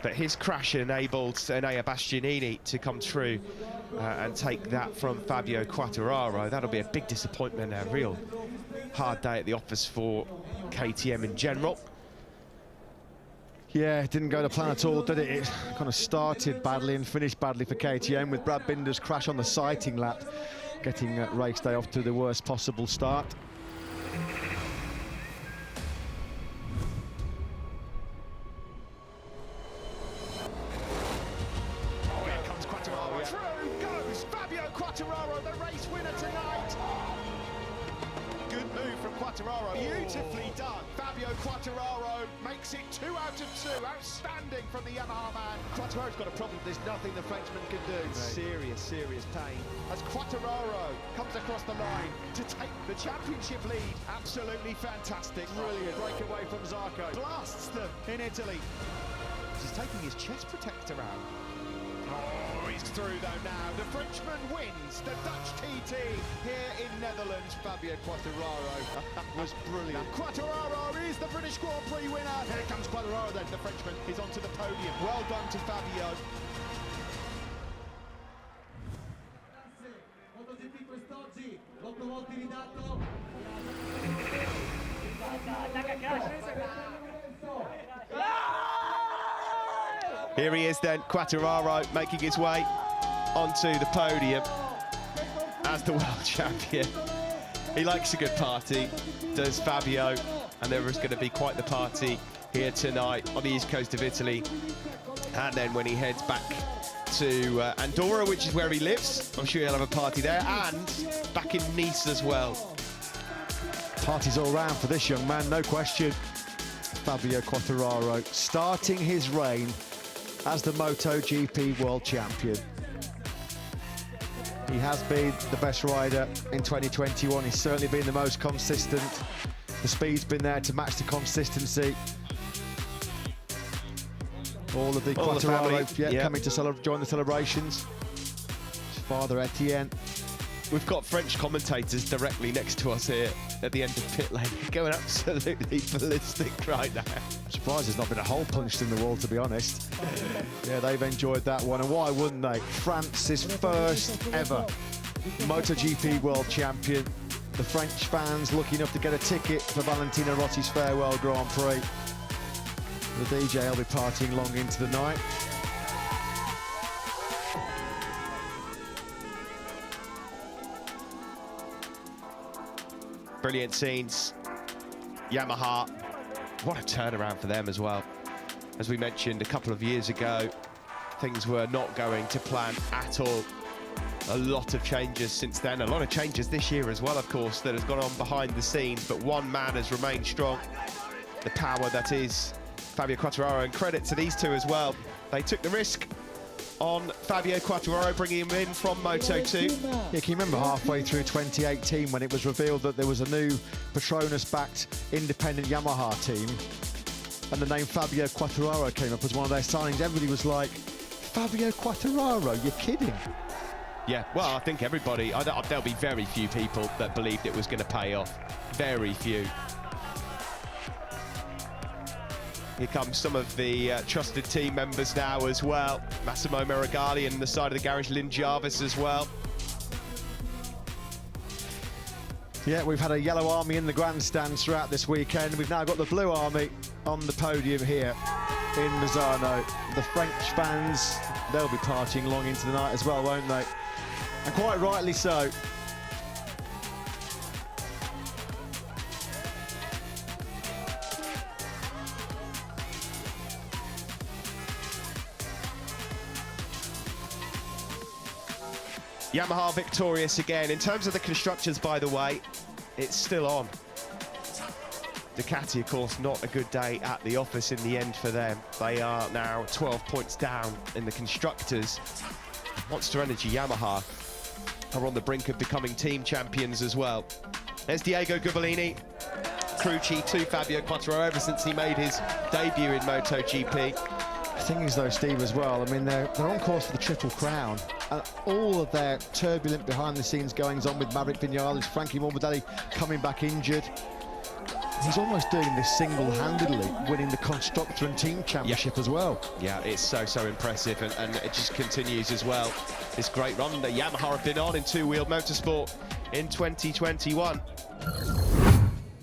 But his crash enabled Enea Bastianini to come through and take that from Fabio Quartararo. That'll be a big disappointment, a real hard day at the office for KTM in general. Yeah, it didn't go to plan at all, did it? It kind of started badly and finished badly for KTM, with Brad Binder's crash on the sighting lap, getting race day off to the worst possible start. Oh, here comes Quartararo. Through goes Fabio Quartararo, the race winner tonight. Good move from Quartararo. Beautifully done. Fabio Quartararo makes it 2 out of 2. Outstanding from the Yamaha man. Quartararo's got a problem. There's nothing the Frenchman can do. Right. Serious, serious pain. As Quartararo comes across the line to take the championship lead. Absolutely fantastic. Brilliant breakaway from Zarco. Blasts them in Italy. He's taking his chest protector out. Oh, he's through though now. The Frenchman wins the Dutch TT here in Netherlands. Fabio Quartararo was brilliant. Now, Quartararo is the British Grand Prix winner. Here comes Quartararo then. The Frenchman is onto the podium. Well done to Fabio. MotoGP quest'oggi, l'8 volte ridato. Here he is then, Quartararo making his way onto the podium as the world champion. He likes a good party, does Fabio, and there is going to be quite the party here tonight on the east coast of Italy. And then when he heads back to Andorra, which is where he lives, I'm sure he'll have a party there, and back in Nice as well. Parties all round for this young man, no question. Fabio Quartararo starting his reign as the MotoGP world champion. He has been the best rider in 2021. He's certainly been the most consistent. The speed's been there to match the consistency. All of the Quartararo coming to join the celebrations. His father Etienne. We've got French commentators directly next to us here at the end of pit lane, going absolutely ballistic right now. I'm surprised there's not been a hole punched in the wall, to be honest. Yeah, they've enjoyed that one, and why wouldn't they? France's first ever MotoGP world champion. The French fans lucky enough to get a ticket for Valentino Rossi's farewell Grand Prix. The DJ will be partying long into the night. Brilliant scenes. Yamaha, what a turnaround for them as well. As we mentioned a couple of years ago, things were not going to plan at all. A lot of changes since then, a lot of changes this year as well, of course, that has gone on behind the scenes, but one man has remained strong. The power that is Fabio Quartararo, and credit to these two as well. They took the risk on Fabio Quartararo, bringing him in from Moto2. Yeah, can you remember halfway through 2018 when it was revealed that there was a new Petronas-backed independent Yamaha team, and the name Fabio Quartararo came up as one of their signings? Everybody was like, Fabio Quartararo, you're kidding. Yeah, well, I think everybody, there'll be very few people that believed it was going to pay off. Very few. Here comes some of the trusted team members now as well. Massimo Meregali and the side of the garage, Lynn Jarvis as well. Yeah, we've had a yellow army in the grandstands throughout this weekend. We've now got the blue army on the podium here in Misano. The French fans, they'll be partying long into the night as well, won't they? And quite rightly so. Yamaha victorious again. In terms of the constructors, by the way, it's still on. Ducati, of course, not a good day at the office in the end for them. They are now 12 points down in the Constructors. Monster Energy Yamaha are on the brink of becoming team champions as well. There's Diego Gubbellini, crew chief to Fabio Quartararo ever since he made his debut in MotoGP. The thing is, though, Steve, as well, I mean, they're on course for the Triple Crown. All of their turbulent behind-the-scenes goings-on with Maverick Vinales, Frankie Morbidelli coming back injured. He's almost doing this single-handedly, winning the Constructor and Team Championship as well. Yeah, it's so impressive, and it just continues as well. This great run that Yamaha have been on in two-wheeled motorsport in 2021.